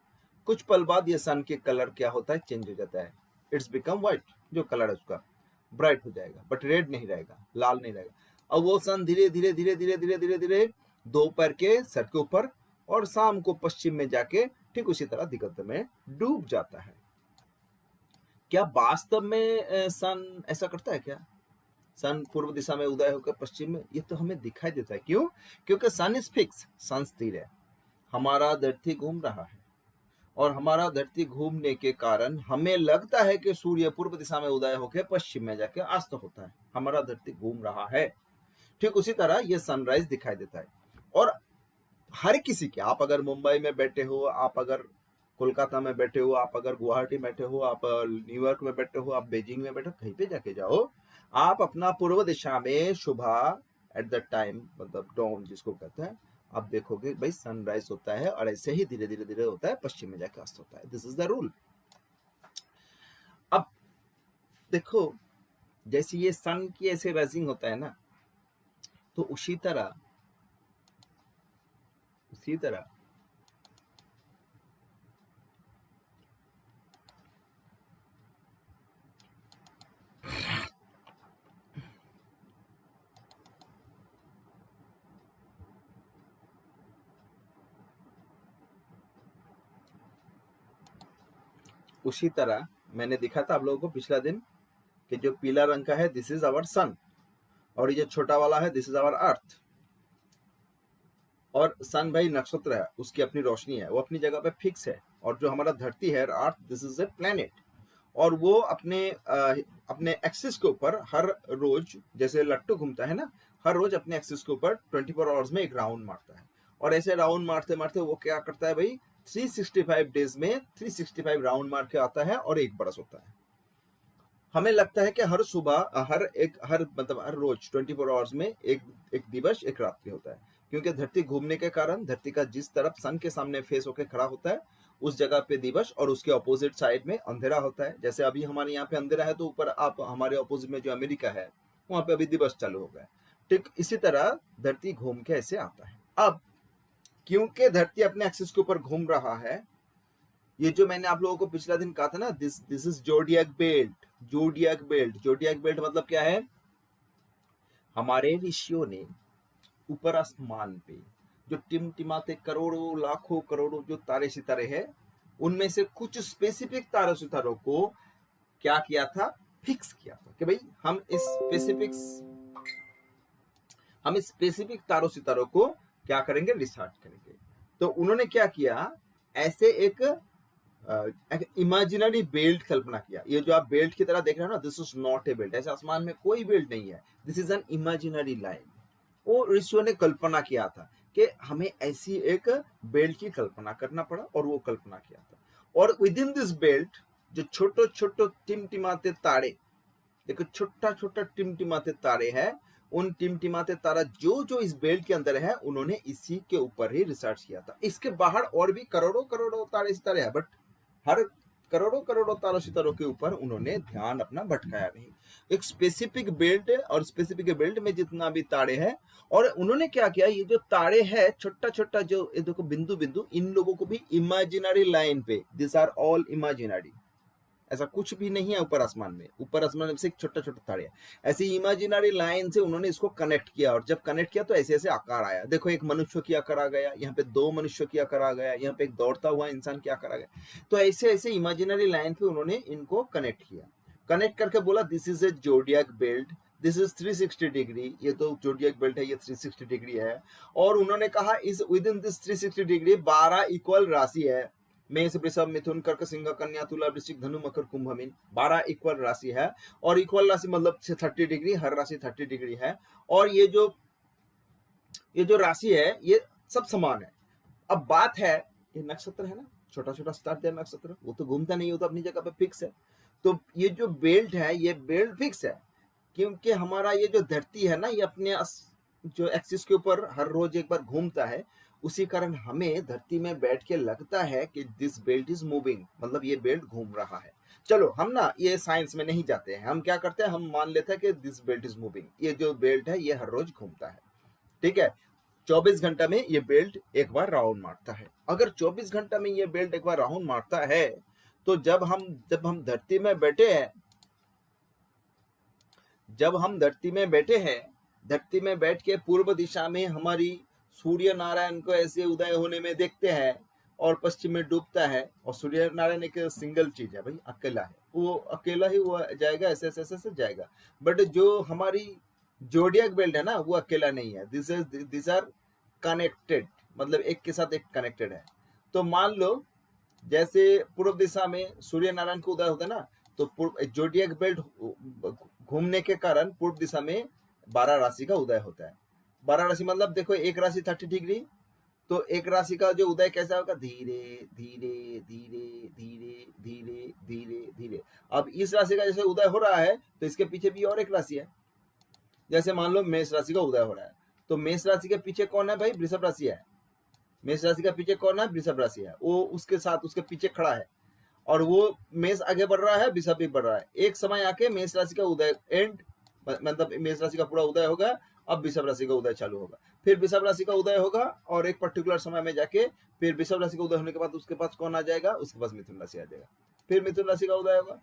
कुछ पल बाद ये सन के कलर क्या होता है, चेंज हो जाता है, इट्स बिकम व्हाइट, जो कलर है उसका ब्राइट हो जाएगा, बट रेड नहीं रहेगा, लाल नहीं रहेगा। अब वो सन धीरे धीरे धीरे धीरे धीरे धीरे धीरे दोपहर के सर के ऊपर और शाम को पश्चिम में जाके ठीक उसी तरह दिगंत में डूब जाता है। क्या वास्तव में सन ऐसा करता है क्या, सन पूर्व दिशा में उदय होकर पश्चिम में, ये तो हमें दिखाई देता है। क्यों, क्योंकि सन इज फिक्स, सन स्थिर है, हमारा धरती घूम रहा है, और हमारा धरती घूमने के कारण हमें लगता है कि सूर्य पूर्व दिशा में उदय होकर पश्चिम में जाके अस्त होता है, हमारा धरती घूम रहा है। ठीक उसी तरह ये सनराइज दिखाई देता है। और हर किसी के, आप अगर मुंबई में बैठे हो, आप अगर कोलकाता में बैठे हो, आप अगर गुवाहाटी में बैठे हो, आप न्यूयॉर्क में बैठे हो, आप बीजिंग में बैठे हो, कहीं पे जाके जाओ, आप अपना पूर्व दिशा में सुबह एट द टाइम, मतलब डॉन जिसको कहते हैं, आप देखोगे भाई सनराइज होता है, और ऐसे ही धीरे धीरे धीरे होता है, पश्चिम में जाके अस्त होता है। This is the rule. अब देखो, जैसे ये सन की ऐसे राइजिंग होता है ना, तो उसी तरह मैंने दिखा था आप लोगों को पिछला दिन कि जो पीला रंग का है दिस इज आवर सन, और ये जो छोटा वाला है दिस इज आवर अर्थ। और सन भाई नक्षत्र है, उसकी अपनी रोशनी है, वो अपनी जगह पे फिक्स है। और जो हमारा धरती है अर्थ, दिस इज ए प्लेनेट, और वो अपने एक्सिस के ऊपर हर रोज, जैसे लट्टू घूमता है ना, हर रोज अपने एक्सिस के ऊपर 24 आवर्स में एक राउंड मारता है। और ऐसे राउंड मारते मारते वो क्या करता है भाई, 365 डेज में 365 राउंड मार के आता है, और एक बरस होता है। हमें लगता है कि हर सुबह मतलब हर रोज 24 आवर्स में एक दिवस एक रात्रि होता है, क्योंकि धरती घूमने के कारण धरती का जिस तरफ सन के सामने फेस होकर खड़ा होता है, उस जगह पे दिवस, और उसके ऑपोजिट साइड में अंधेरा होता है। जैसे अभी हमारे यहाँ पे अंधेरा है, तो ऊपर आप हमारे ऑपोजिट में जो अमेरिका है, वहां पे अभी दिवस चालू हो गया। ठीक इसी तरह धरती घूम के ऐसे आता है। अब क्योंकि धरती अपने एक्सिस के ऊपर घूम रहा है, ये जो मैंने आप लोगों को पिछला दिन कहा था ना, this is zodiac belt. Zodiac belt मतलब क्या है, हमारे ऋषियों ने ऊपर आसमान पे जो टिमटिमाते करोड़ों लाखों करोड़ों जो तारे सितारे हैं, उनमें से कुछ स्पेसिफिक तारे सितारों को क्या किया था, फिक्स किया था कि भाई हम इस स्पेसिफिक तारों सितारों को क्या करेंगे, रिसर्च करेंगे। तो उन्होंने क्या किया, ऐसे एक इमेजिनरी बेल्ट कल्पना किया। ये जो आप बेल्ट की तरह देख रहे हो ना, this is not a belt, ऐसे आसमान में कोई बेल्ट नहीं है, this is an imaginary line. वो ऋषियों ने कल्पना किया था कि हमें ऐसी एक बेल्ट की कल्पना करना पड़ा, और वो कल्पना किया था। और विद इन दिस बेल्ट जो छोटे छोटे टिमटिमाते तारे, देखो छोटा छोटा टिमटिमाते तारे हैं, उन टिमटिमाते तारा जो जो इस बेल्ट के अंदर है, उन्होंने इसी के ऊपर ही रिसर्च किया था। इसके बाहर और भी करोड़ों करोड़ों तारे सितारे हैं, बट हर करोड़ों करोड़ों तारों सितारों के ऊपर उन्होंने ध्यान अपना भटकाया नहीं। एक स्पेसिफिक बेल्ट, और स्पेसिफिक बेल्ट में जितना भी तारे हैं, और उन्होंने क्या किया, ये जो तारे हैं छोटा छोटा जो ये देखो बिंदु बिंदु, इन लोगों को भी इमेजिनरी लाइन पे, दिस आर ऑल इमेजिनरी, ऐसा कुछ भी नहीं है ऊपर आसमान में। ऊपर आसमान में से एक छोटा छोटा तारे है, ऐसी इमेजिनरी लाइन से उन्होंने इसको कनेक्ट किया, और जब कनेक्ट किया तो ऐसे ऐसे आकार आया। देखो एक मनुष्य की आकार आ गया, यहाँ पे 2 मनुष्य की आकार आ गया, यहाँ पे एक दौड़ता हुआ इंसान की आकार आ गया। तो ऐसे ऐसे इमेजिनरी लाइन पे उन्होंने इनको कनेक्ट किया। कनेक्ट करके बोला this is a zodiac belt, this is 360 degree, ये तो जोडियक बेल्ट है, ये 360 डिग्री है। और उन्होंने कहा इस with in this 360 degree 12 equal राशि है, मेष वृषभ मिथुन कर्क सिंह कन्या तुला वृश्चिक धनु मकर कुंभ मीन, 12 इक्वल राशि है। और इक्वल राशि मतलब 30 डिग्री, हर राशि 30 डिग्री है। और ये जो राशि है ये सब समान है। अब बात है, ये नक्षत्र है ना, छोटा छोटा स्टार दिया नक्षत्र, वो तो घूमता नहीं, वो तो अपनी जगह पे फिक्स है। तो ये जो बेल्ट है ये बेल्ट फिक्स है, क्योंकि हमारा ये जो धरती है ना ये अपने जो एक्सिस के ऊपर हर रोज एक बार घूमता है, उसी कारण हमें धरती में बैठ के लगता है कि दिस बेल्ट इज मूविंग, मतलब ये बेल्ट घूम रहा है। चलो हम ना ये साइंस में नहीं जाते हैं, हम क्या करते हैं, हम मान लेते हैं कि दिस बेल्ट इज मूविंग, ये जो बेल्ट है ये हर रोज घूमता है। ठीक है, 24 घंटा में ये बेल्ट एक बार राउंड मारता है। अगर 24 घंटा में ये बेल्ट एक बार राउंड मारता है तो जब हम धरती में बैठे हैं, जब हम धरती में बैठे हैं, धरती में बैठ के पूर्व दिशा में हमारी सूर्य नारायण को ऐसे उदय होने में देखते हैं और पश्चिम में डूबता है। और सूर्य नारायण एक सिंगल चीज है भाई, अकेला है, वो अकेला ही वो जाएगा, ऐसे ऐसे ऐसे जाएगा। बट जो हमारी जोडियक बेल्ट है ना वो अकेला नहीं है, दिस आर कनेक्टेड, मतलब एक के साथ एक कनेक्टेड है। तो मान लो जैसे पूर्व दिशा में सूर्य नारायण को उदय होता है ना, तो जोडियक बेल्ट घूमने के कारण पूर्व दिशा में 12 राशि का उदय होता है। 12 राशि मतलब देखो एक राशि 30 डिग्री, तो एक राशि का जो उदय कैसा होगा, धीरे धीरे धीरे धीरे धीरे धीरे धीरे। अब इस राशि का जैसे उदय हो रहा है तो इसके पीछे भी और एक राशि है। जैसे मान लो मेष राशि का उदय हो रहा है, तो मेष राशि के पीछे कौन है भाई, वृषभ राशि है। मेष राशि का पीछे कौन है, वृषभ राशि है, वो उसके साथ उसके पीछे खड़ा है। और वो मेष आगे बढ़ रहा है, वृषभ भी बढ़ रहा है। एक समय आके मेष राशि का उदय एंड, मतलब मेष राशि का पूरा उदय होगा, अब वृषभ राशि का उदय चालू होगा। फिर वृषभ राशि का उदय होगा और एक पर्टिकुलर समय में जाके फिर वृषभ राशि का उदय होने के बाद उसके पास कौन आ जाएगा, उसके पास मिथुन राशि आ जाएगा। फिर मिथुन राशि का उदय होगा,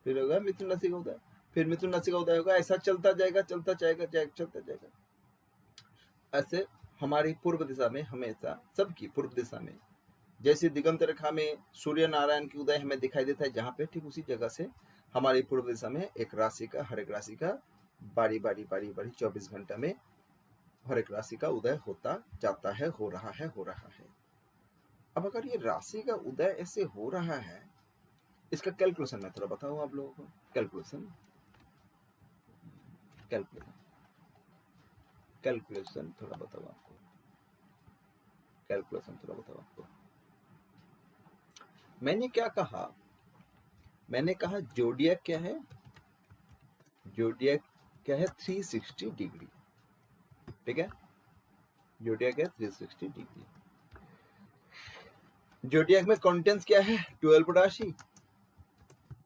फिर होगा मिथुन राशि का उदय, फिर मिथुन राशि का उदय होगा। ऐसा चलता जाएगा, चलता जाएगा, चलता जाएगा। ऐसे हमारी पूर्व दिशा में हमेशा, सबकी पूर्व दिशा में जैसे दिगंत रेखा में सूर्य नारायण की उदय हमें दिखाई देता है जहाँ पे, ठीक उसी जगह से हमारी पूर्व दिशा में एक राशि का, हर एक राशि का बारी बारी 24 घंटा में हर एक राशि का उदय होता जाता है, हो रहा है। अब अगर ये राशि का उदय ऐसे हो रहा है, इसका कैलकुलेशन मैं थोड़ा बताऊं आप लोगों को। कैलकुलेशन थोड़ा बताऊं आपको, मैंने क्या कहा, मैंने कहा जोडियक क्या है, जोडियक क्या है, 360 डिग्री। ठीक है, जोडियक है 360 डिग्री। जोडियक में कंटेंट्स क्या है, 12 राशि।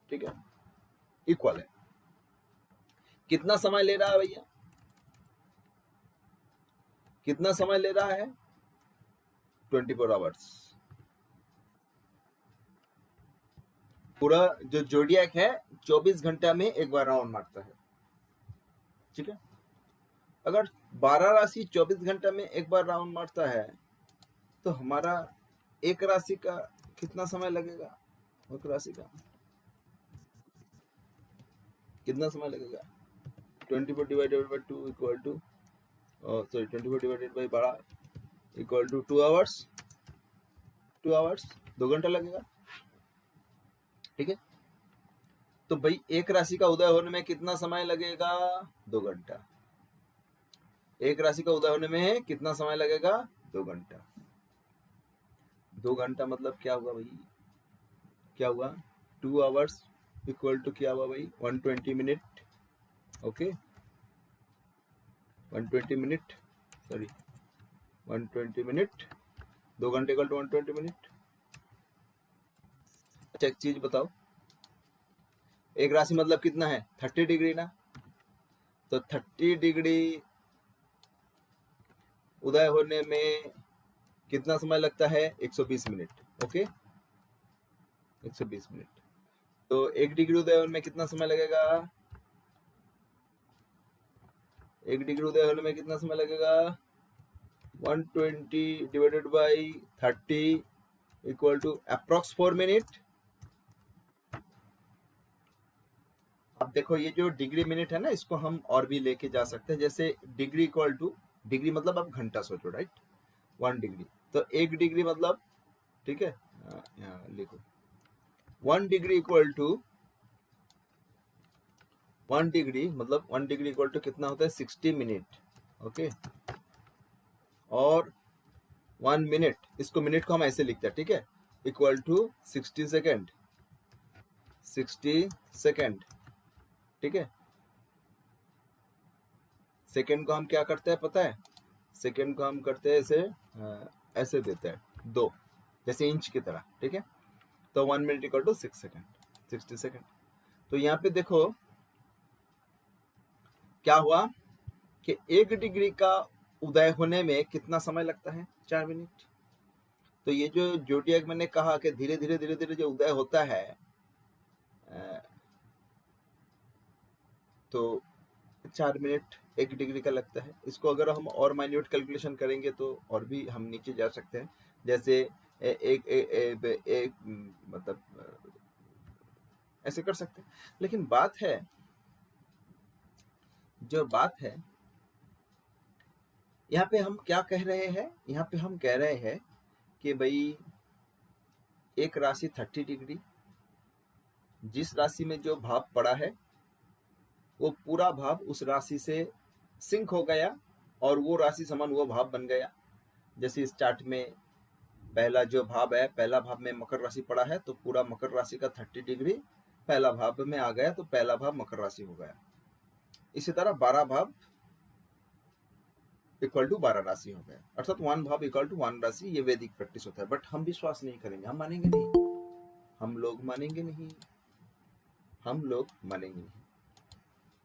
ठीक है, इक्वल है। कितना समय ले रहा है भैया, कितना समय ले रहा है, 24 आवर्स। पूरा जो जोडियक है 24 घंटा में एक बार राउंड मारता है। ठीक है, अगर 12 राशि 24 घंटा में एक बार राउंड मारता है तो हमारा एक राशि का कितना समय लगेगा, एक राशि का कितना समय लगेगा, 24 divided by 2 equal to 24 divided by 12 equal to 2 hours, 2 घंटा लगेगा। ठीक है, तो भाई एक राशि का उदय होने में कितना समय लगेगा, 2 घंटा। एक राशि का उदय होने में कितना समय लगेगा, 2 घंटा। 2 घंटा मतलब क्या हुआ भाई, क्या हुआ, 2 आवर्स इक्वल टू क्या हुआ भाई, 120 minute. Okay, 120 minute, sorry 120 minute, 2 घंटे इक्वल टू 120 मिनट। अच्छा एक चीज बताओ, एक राशि मतलब कितना है, 30 डिग्री ना, तो 30 डिग्री उदय होने में कितना समय लगता है? 120 मिनट। Okay, 120 minute. तो 1 डिग्री उदय होने में कितना समय लगेगा? 1 डिग्री उदय होने में कितना समय लगेगा? 120 divided by 30 equal to approx 4 minute. अब देखो ये जो डिग्री मिनट है ना, इसको हम और भी लेके जा सकते हैं। जैसे डिग्री इक्वल टू, डिग्री मतलब आप घंटा सोचो, राइट? 1 डिग्री, तो 1 डिग्री मतलब, ठीक है, यहाँ लिखो 1 डिग्री इक्वल टू 1 डिग्री मतलब 1 डिग्री इक्वल टू कितना होता है? 60 मिनट। ओके, और 1 मिनट, इसको मिनट को हम ऐसे लिखते हैं, ठीक है, इक्वल टू 60 सेकेंड। 60 सेकेंड, ठीक है। सेकेंड को हम क्या करते हैं पता है? सेकेंड को हम करते हैं ऐसे, ऐसे देते हैं 2, जैसे इंच की तरह, ठीक है। तो 1 minute equal to 6 second, 60 second. तो यहाँ पे देखो क्या हुआ कि 1 डिग्री का उदय होने में कितना समय लगता है? 4 मिनट। तो ये जो ज़ोडिएक मैंने कहा कि धीरे धीरे धीरे धीरे जो उदय होता है, तो 4 मिनट 1 डिग्री का लगता है। इसको अगर हम और माइन्यूट कैलकुलेशन करेंगे तो और भी हम नीचे जा सकते हैं। जैसे एक मतलब ऐसे कर सकते हैं। लेकिन बात है, जो बात है यहाँ पे हम क्या कह रहे हैं? यहाँ पे हम कह रहे हैं कि भाई एक राशि 30 डिग्री, जिस राशि में जो भाव पड़ा है वो पूरा भाव उस राशि से सिंक हो गया और वो राशि समान वो भाव बन गया। जैसे इस चार्ट में पहला जो भाव है, पहला भाव में मकर राशि पड़ा है, तो पूरा मकर राशि का 30 डिग्री पहला भाव में आ गया, तो पहला भाव मकर राशि हो गया। इसी तरह 12 भाव इक्वल टू 12 राशि हो गया, अर्थात 1 भाव इक्वल टू 1 राशि। ये वैदिक प्रैक्टिस होता है, बट हम विश्वास नहीं करेंगे, हम मानेंगे नहीं, हम लोग मानेंगे नहीं, हम लोग मानेंगे नहीं।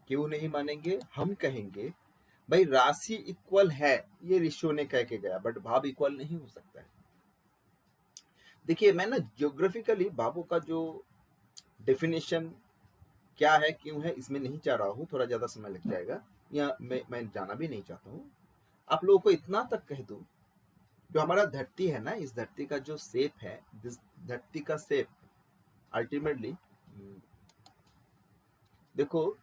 क्यों नहीं मानेंगे? हम कहेंगे भाई राशि इक्वल है, ये ऋषियों ने कह के गया, बट भाव इक्वल नहीं हो सकता है। देखिए मैं ना ज्योग्राफिकली भावों का जो डेफिनेशन क्या है, क्यों है, इसमें नहीं चाह रहा हूँ, थोड़ा ज्यादा समय लग जाएगा, या मैं जाना भी नहीं चाहता हूँ। आप लोगों को इतना तक कह दूं, जो हमारा धरती है ना, इस धरती का जो शेप है, इस धरती का शेप अल्टीमेटली, देखो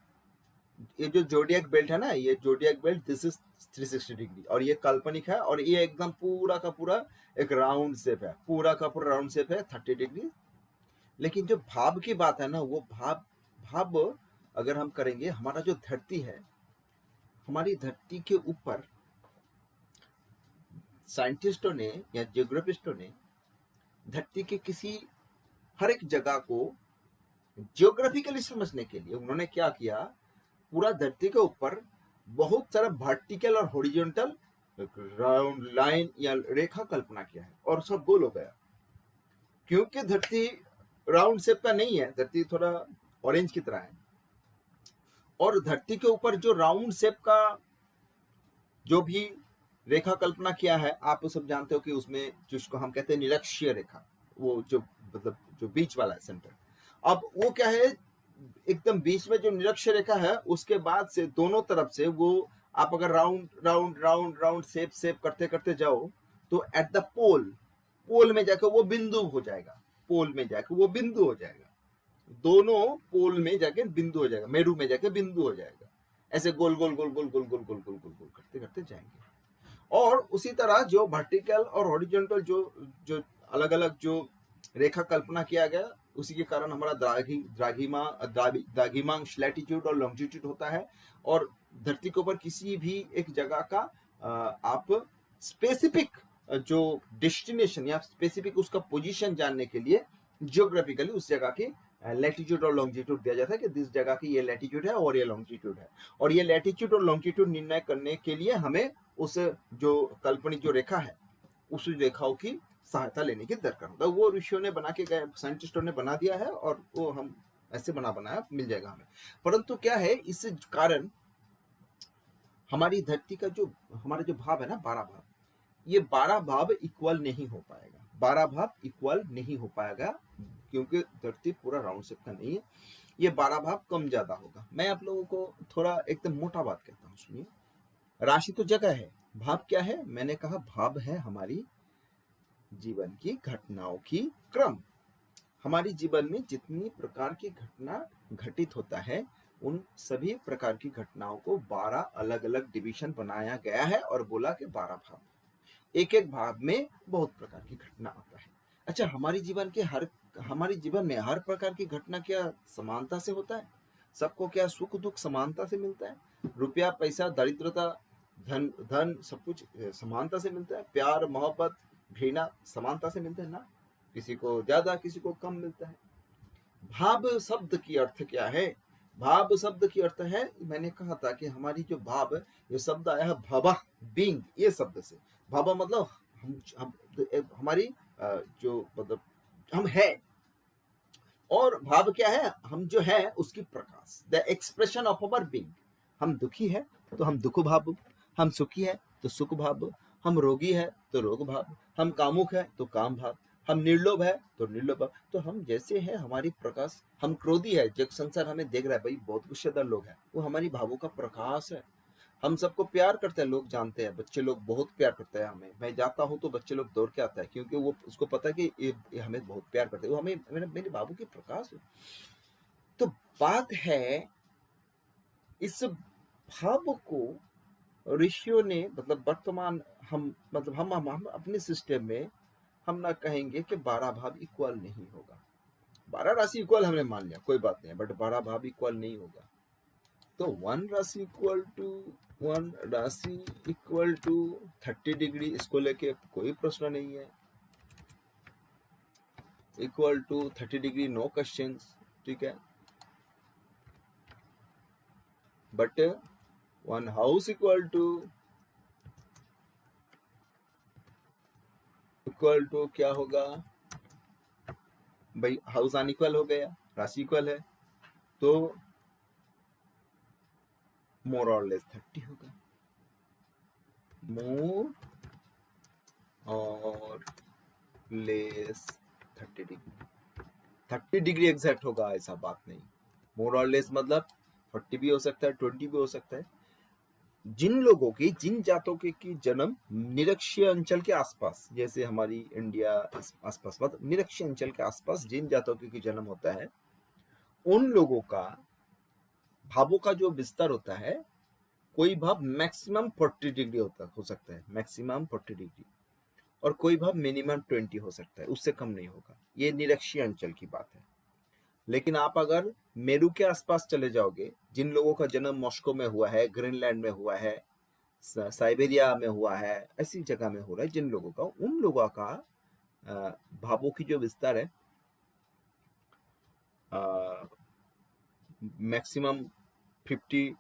ये जो ज़ोडिएक बेल्ट है ना, ये zodiac belt this is 360 degree, और ये काल्पनिक है, और ये एकदम पूरा का पूरा एक राउंड शेप है, पूरा का पूरा राउंड शेप है 30 डिग्री। लेकिन जो भाव की बात है ना, वो भाव अगर हम करेंगे, हमारा जो धरती है, हमारी धरती के ऊपर साइंटिस्टों ने या जियोग्राफिस्टों ने धरती के किसी हर एक जगह को जियोग्राफिकली समझने के लिए उन्होंने क्या किया, पूरा धरती के ऊपर बहुत सारा वर्टिकल और हॉरिजॉन्टल राउंड लाइन या रेखा कल्पना किया है, और सब गोल हो गया। क्योंकि धरती राउंड शेप का नहीं है, धरती थोड़ा ऑरेंज की तरह है, और धरती के ऊपर जो राउंड शेप का जो भी रेखा कल्पना किया है, आप सब जानते हो कि उसमें जिसको हम कहते हैं निरक्षीय रेखा, वो जो मतलब जो बीच वाला है सेंटर, अब वो क्या है, एकदम बीच में जो निरक्षीय रेखा है, उसके बाद से दोनों तरफ से वो आप अगर round round round round shape करते करते जाओ, तो एट द पोल में जाकर वो बिंदु हो जाएगा, पोल में जाकर वो बिंदु हो जाएगा, दोनों पोल में जाके बिंदु हो जाएगा, मेरू में जाके बिंदु हो जाएगा। ऐसे गोल गोल गोल गोल गोल गोल गोल गोल गोल गोल करते करते जाएंगे। और उसी तरह जो वर्टिकल और हॉरिजॉन्टल जो जो अलग अलग जो रेखा कल्पना किया गया, उसी के कारण हमारा द्राघिमांश लैटिट्यूड और लॉन्जिट्यूड होता है। और धरती के ऊपर किसी भी एक जगह का आप स्पेसिफिक जो डेस्टिनेशन या स्पेसिफिक उसका पोजीशन जानने के लिए जियोग्राफिकली उस जगह की लैटिट्यूड और लॉन्जिट्यूड दिया जाता है कि इस जगह की ये लैटिट्यूड है और ये लॉन्जिट्यूड है, और ये लैटिट्यूड और लॉन्जिट्यूड निर्णय करने के लिए हमें उस जो काल्पनिक जो रेखा है, उस रेखाओं की सहायता लेने की दरकार होता है। वो ऋषियों ने बना के गए, साइंटिस्टों ने बना दिया है, और वो हम ऐसे बनाया मिल जाएगा हमें। परंतु क्या है, इस कारण हमारी धरती का जो हमारा जो भाव है ना, 12 भाव, ये 12 भाव इक्वल नहीं हो पाएगा, 12 भाव इक्वल नहीं हो पाएगा, क्योंकि धरती पूरा राउंड शेप का नहीं है, ये 12 भाव कम ज्यादा होगा। मैं आप लोगों को थोड़ा एकदम मोटा बात कहता हूँ, सुनिए। राशि तो जगह है, भाव क्या है? मैंने कहा भाव है हमारी जीवन की घटनाओं की क्रम। हमारी जीवन में जितनी प्रकार की घटना घटित होता है, उन सभी प्रकार की घटनाओं को 12 अलग अलग डिवीजन बनाया गया है और बोला कि 12 भाव। एक एक भाव में बहुत प्रकार की घटना आता है। अच्छा, हमारे जीवन में हर प्रकार की घटना क्या समानता से होता है? सबको क्या सुख दुख समानता से मिलता है? रुपया पैसा दरिद्रता धन सब कुछ समानता से मिलता है? प्यार मोहब्बत घृणा समानता से मिलता है ना? किसी को ज्यादा किसी को कम मिलता है। भाव शब्द की अर्थ क्या है? भाव शब्द की अर्थ है, मैंने कहा था कि हमारी जो भाव, ये शब्द आया है भव, बीइंग, ये शब्द से। भव मतलब हम हमारी जो मतलब हम है, और भाव क्या है? हम जो है उसकी प्रकाश, the expression of our being. हम दुखी है तो हम दुख भाव, हम सुखी है तो सुख भाव, हम रोगी है तो रोग भाव, हम कामुक है तो काम भाव, हम निर्लोभ है तो निर्लोभ भाव। तो हम जैसे हैं हमारी प्रकाश, हम क्रोधी है, जग संसार हमें देख रहा है भाई बहुत गुस्सेदार लोग हैं, वो हमारी भावों का प्रकाश है। हम सबको प्यार करते हैं, लोग जानते हैं, बच्चे लोग बहुत प्यार करते हैं हमें। मैं जाता हूँ तो बच्चे लोग दौड़ के आता है, क्योंकि वो उसको पता है कि ये हमें बहुत प्यार करते हैं, वो हमें मेरे बाबू की प्रकाश है। तो बात है, इस भाव को ऋषियों ने मतलब वर्तमान हम अपने सिस्टम में हम ना कहेंगे कि 12 भाव इक्वल नहीं होगा। 12 राशि इक्वल हमने मान लिया, कोई बात नहीं, बट 12 भाव इक्वल नहीं होगा। तो 1 राशि इक्वल टू 30 डिग्री, इसको लेके कोई प्रश्न नहीं है। Equal to 30 degree, no questions, ठीक है। बट 1 हाउस इक्वल टू क्या होगा भाई? हाउस अनइक्वल हो गया, राशि इक्वल है, तो मोर और लेस 30 होगा। मोर और लेस 30 डिग्री, 30 डिग्री एग्जैक्ट होगा ऐसा बात नहीं। मोर और लेस मतलब 40 भी हो सकता है, 20 भी हो सकता है। जिन लोगों की, जिन जातों के की जन्म निरक्षीय अंचल के आसपास, जैसे हमारी इंडिया आसपास, मतलब निरक्षीय अंचल के आसपास जिन जातों की जन्म होता है, उन लोगों का भावों का जो विस्तार होता है, कोई भाव मैक्सिमम 40 डिग्री हो सकता है, मैक्सिमम 40 डिग्री, और कोई भाव मिनिमम 20 हो सकता है, उससे कम नहीं होगा। ये निरक्षीय अंचल की बात है। लेकिन आप अगर मेरू के आसपास चले जाओगे, जिन लोगों का जन्म मॉस्को में हुआ है, ग्रीनलैंड में हुआ है, साइबेरिया में हुआ है, ऐसी जगह में हो रहा है जिन लोगों का, उन लोगों का भावों की जो विस्तार है मैक्सिमम 50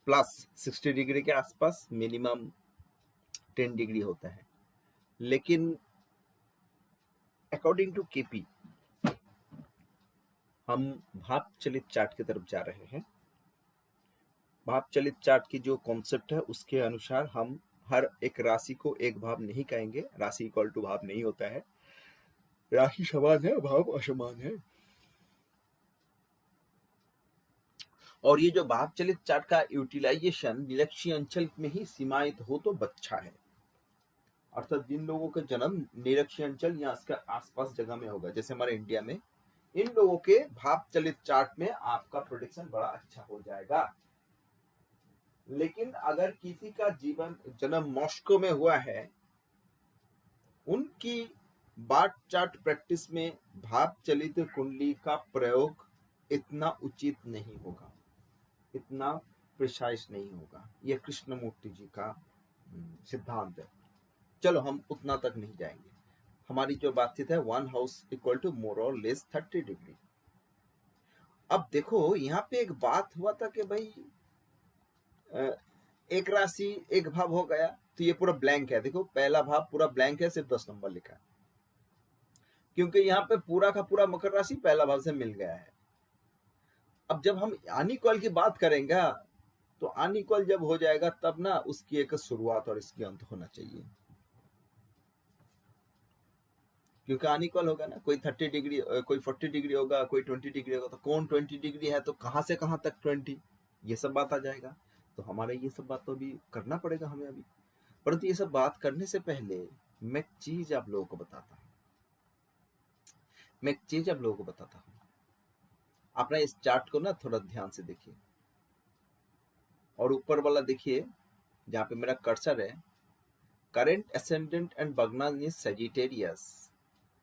प्लस 60 डिग्री के आसपास, मिनिमम 10 डिग्री होता है। लेकिन अकॉर्डिंग टू केपी, हम भाव चलित चार्ट की तरफ जा रहे हैं। भाव चलित चार्ट की जो कॉन्सेप्ट है उसके अनुसार हम हर एक राशि को एक भाव नहीं कहेंगे, राशि इक्वल टू भाव नहीं होता है, राशि समान है, भाव असमान है। और ये जो भाव चलित चार्ट का यूटिलाइजेशन निरक्षीय अंचल में ही सीमायित हो तो अच्छा है, अर्थात जिन लोगों का जन्म निरक्षीय अंचल या इसके आसपास जगह में होगा, जैसे हमारे इंडिया में, इन लोगों के भाव चलित चार्ट में आपका प्रोडिक्शन बड़ा अच्छा हो जाएगा। लेकिन अगर किसी का जन्म मॉस्को में हुआ है, उनकी बार्थ चार्ट प्रैक्टिस में भाव चलित कुंडली का प्रयोग इतना उचित नहीं होगा, इतना प्रिसाइज नहीं होगा। यह कृष्णमूर्ति जी का सिद्धांत है। चलो हम उतना तक नहीं जाएंगे। हमारी जो बातचीत है 1 हाउस इक्वल टू मोर और लेस 30 डिग्री। अब देखो यहाँ पे एक बात हुआ था कि भाई एक राशि एक भाव हो गया तो ये पूरा ब्लैंक है। देखो पहला भाव पूरा ब्लैंक है, सिर्फ 10 नंबर लिखा है, क्योंकि यहाँ पे पूरा का पूरा मकर राशि पहला भाव से मिल गया है। अब जब हम अनइक्वल की बात करेंगे तो अनइक्वल जब हो जाएगा तब ना उसकी एक शुरुआत और इसकी अंत होना चाहिए। क्योंकि अनइक्वल होगा ना, कोई 30 डिग्री, कोई 40 डिग्री होगा, कोई 20 डिग्री होगा, तो कौन 20 डिग्री है तो कहाँ से कहाँ तक 20, ये सब बात आ जाएगा। तो हमारे ये सब बात तो अभी करना पड़ेगा हमें अभी। परंतु ये सब बात करने से पहले मैं एक चीज आप लोगों को बताता हूँ, आप ना इस चार्ट को ना थोड़ा ध्यान से देखिए, और ऊपर वाला देखिए जहाँ पे मेरा कर्सर है, करेंट एसेंडेंट एंड बगनान इज सेजिटेरियस,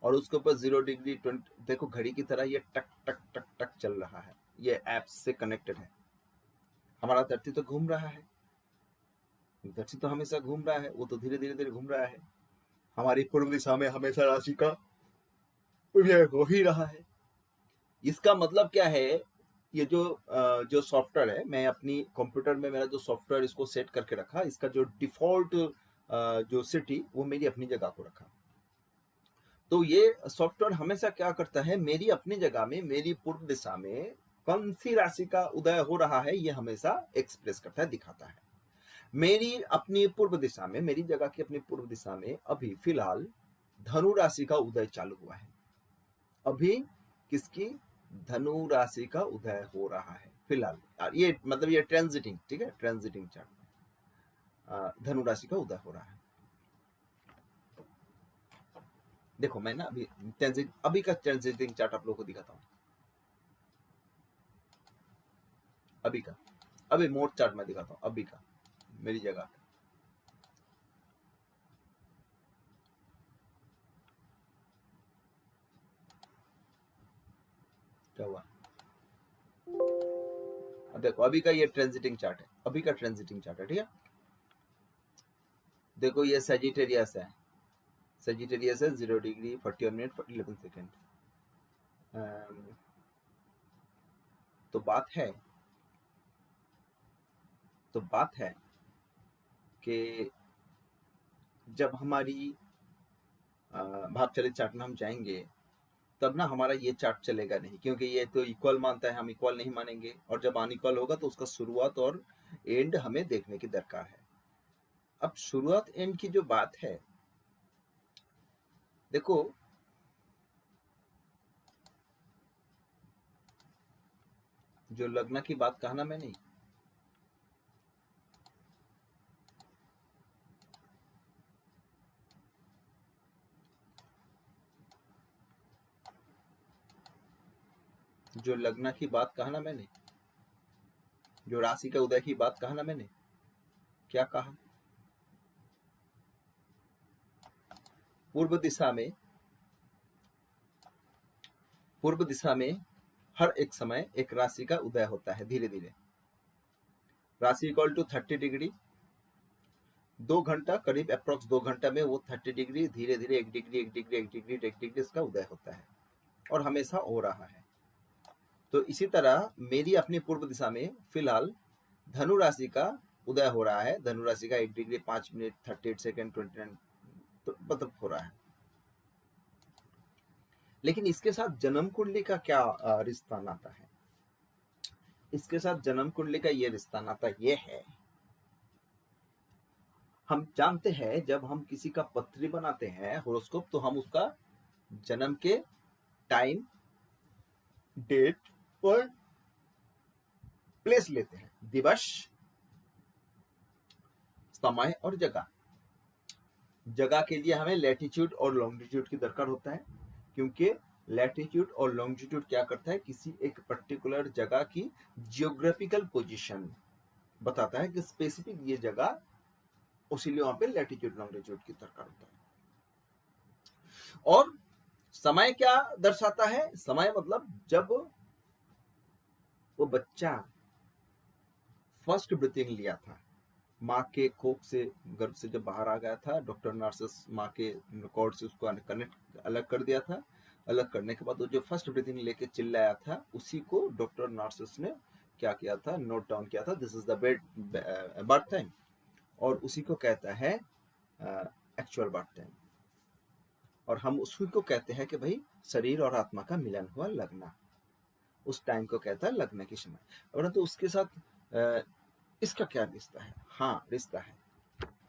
और उसके ऊपर 0 डिग्री 20, देखो घड़ी की तरह ये टक टक टक टक चल रहा है, ये ऐप्स से कनेक्टेड है। हमारा धरती तो घूम रहा है, धरती तो हमेशा घूम रहा है, वो तो धीरे धीरे धीरे घूम रहा है। हमारी पूर्व दिशा में हमेशा राशि का उदय हो ही रहा है। इसका मतलब क्या है, ये जो सॉफ्टवेयर है, मैं अपनी कंप्यूटर में मेरा जो सॉफ्टवेयर इसको सेट करके रखा, इसका जो डिफॉल्ट जो सिटी वो मेरी अपनी जगह को रखा। तो ये सॉफ्टवेयर हमेशा क्या करता है, मेरी अपनी जगह में मेरी पूर्व दिशा में कौन सी राशि का उदय हो रहा है ये हमेशा एक्सप्रेस करता है, दिखाता है। मेरी अपनी पूर्व दिशा में, मेरी जगह की अपनी पूर्व दिशा में अभी फिलहाल धनु राशि का उदय चालू हुआ है। अभी किसकी, धनु राशि का उदय हो रहा है फिलहाल। ये मतलब ये ट्रांजिटिंग, ठीक है, ट्रांजिटिंग चार्ट में धनु राशि का उदय हो रहा है। देखो मैं ना अभी का ट्रांजिटिंग चार्ट आप लोगों को दिखाता हूँ, अभी मोड चार्ट में दिखाता हूँ, अभी का मेरी जगह का। क्या हुआ, अब देखो अभी का ये ट्रांजिटिंग चार्ट है, अभी का ट्रांजिटिंग चार्ट है, ठीक है। देखो ये सेजिटेरियस है, 0 डिग्री 41 मिनट 11 सेकेंड। तो बात है कि जब हमारी भाव चलित चार्ट में हम जाएंगे तब ना हमारा ये चार्ट चलेगा नहीं, क्योंकि ये तो इक्वल मानता है, हम इक्वल नहीं मानेंगे, और जब अनइक्वल होगा तो उसका शुरुआत और एंड हमें देखने की दरकार है। अब शुरुआत एंड की जो बात है, देखो जो लग्न की बात कहा ना मैंने, जो लग्न की बात कहा ना मैंने, जो राशि का उदय की बात कहा ना मैंने, क्या कहा, पूर्व दिशा में हर एक समय एक राशि का उदय होता है धीरे धीरे। राशि इक्वल टू 30 डिग्री, 2 घंटा करीब अप्रोक्स 2 घंटा में वो 30 डिग्री धीरे धीरे 1 डिग्री 1 डिग्री 1 डिग्री 1 डिग्री इसका उदय होता है, और हमेशा हो रहा है। तो इसी तरह मेरी अपनी पूर्व दिशा में फिलहाल धनु राशि का उदय हो रहा है, धनु राशि का 1 डिग्री 5 मिनट 38 सेकेंड 29 मतलब हो रहा है। लेकिन इसके साथ जन्म कुंडली का क्या रिश्ता नाता है, इसके साथ जन्म कुंडली का ये रिश्ता नाता ये है, हम जानते हैं जब हम किसी का पत्री बनाते हैं होरोस्कोप, तो हम उसका जन्म के टाइम, डेट और प्लेस लेते हैं, दिवस, समय और जगह। जगह के लिए हमें लैटिट्यूड और लॉन्गिट्यूड की दरकार होता है, क्योंकि लैटिट्यूड और लॉन्गिट्यूड क्या करता है, किसी एक पर्टिकुलर जगह की जियोग्राफिकल पोजीशन बताता है कि स्पेसिफिक ये जगह, उसीलिए वहां पे लैटिट्यूड लॉन्गिट्यूड की दरकार होता है। और समय क्या दर्शाता है, समय मतलब जब वो बच्चा फर्स्ट ब्रीथिंग लिया था, माँ के कोख से, गर्भ से जब बाहर आ गया था, डॉक्टर नार्सिस माँ के कॉर्ड से उसको कनेक्ट अलग कर दिया था। अलग करने के बाद वो जो फर्स्ट ब्रीथिंग लेके चिल्लाया था, उसी को डॉक्टर नार्सिस ने क्या किया था, नोट डाउन किया था, this is the birth time, और उसी को कहता है एक्चुअल बर्थ टाइम। और हम उसी को कहते हैं कि भाई शरीर और आत्मा का मिलन हुआ लग्न, उस टाइम को कहता है लग्न की समय। परंतु उसके साथ इसका क्या रिश्ता है, हाँ रिश्ता है,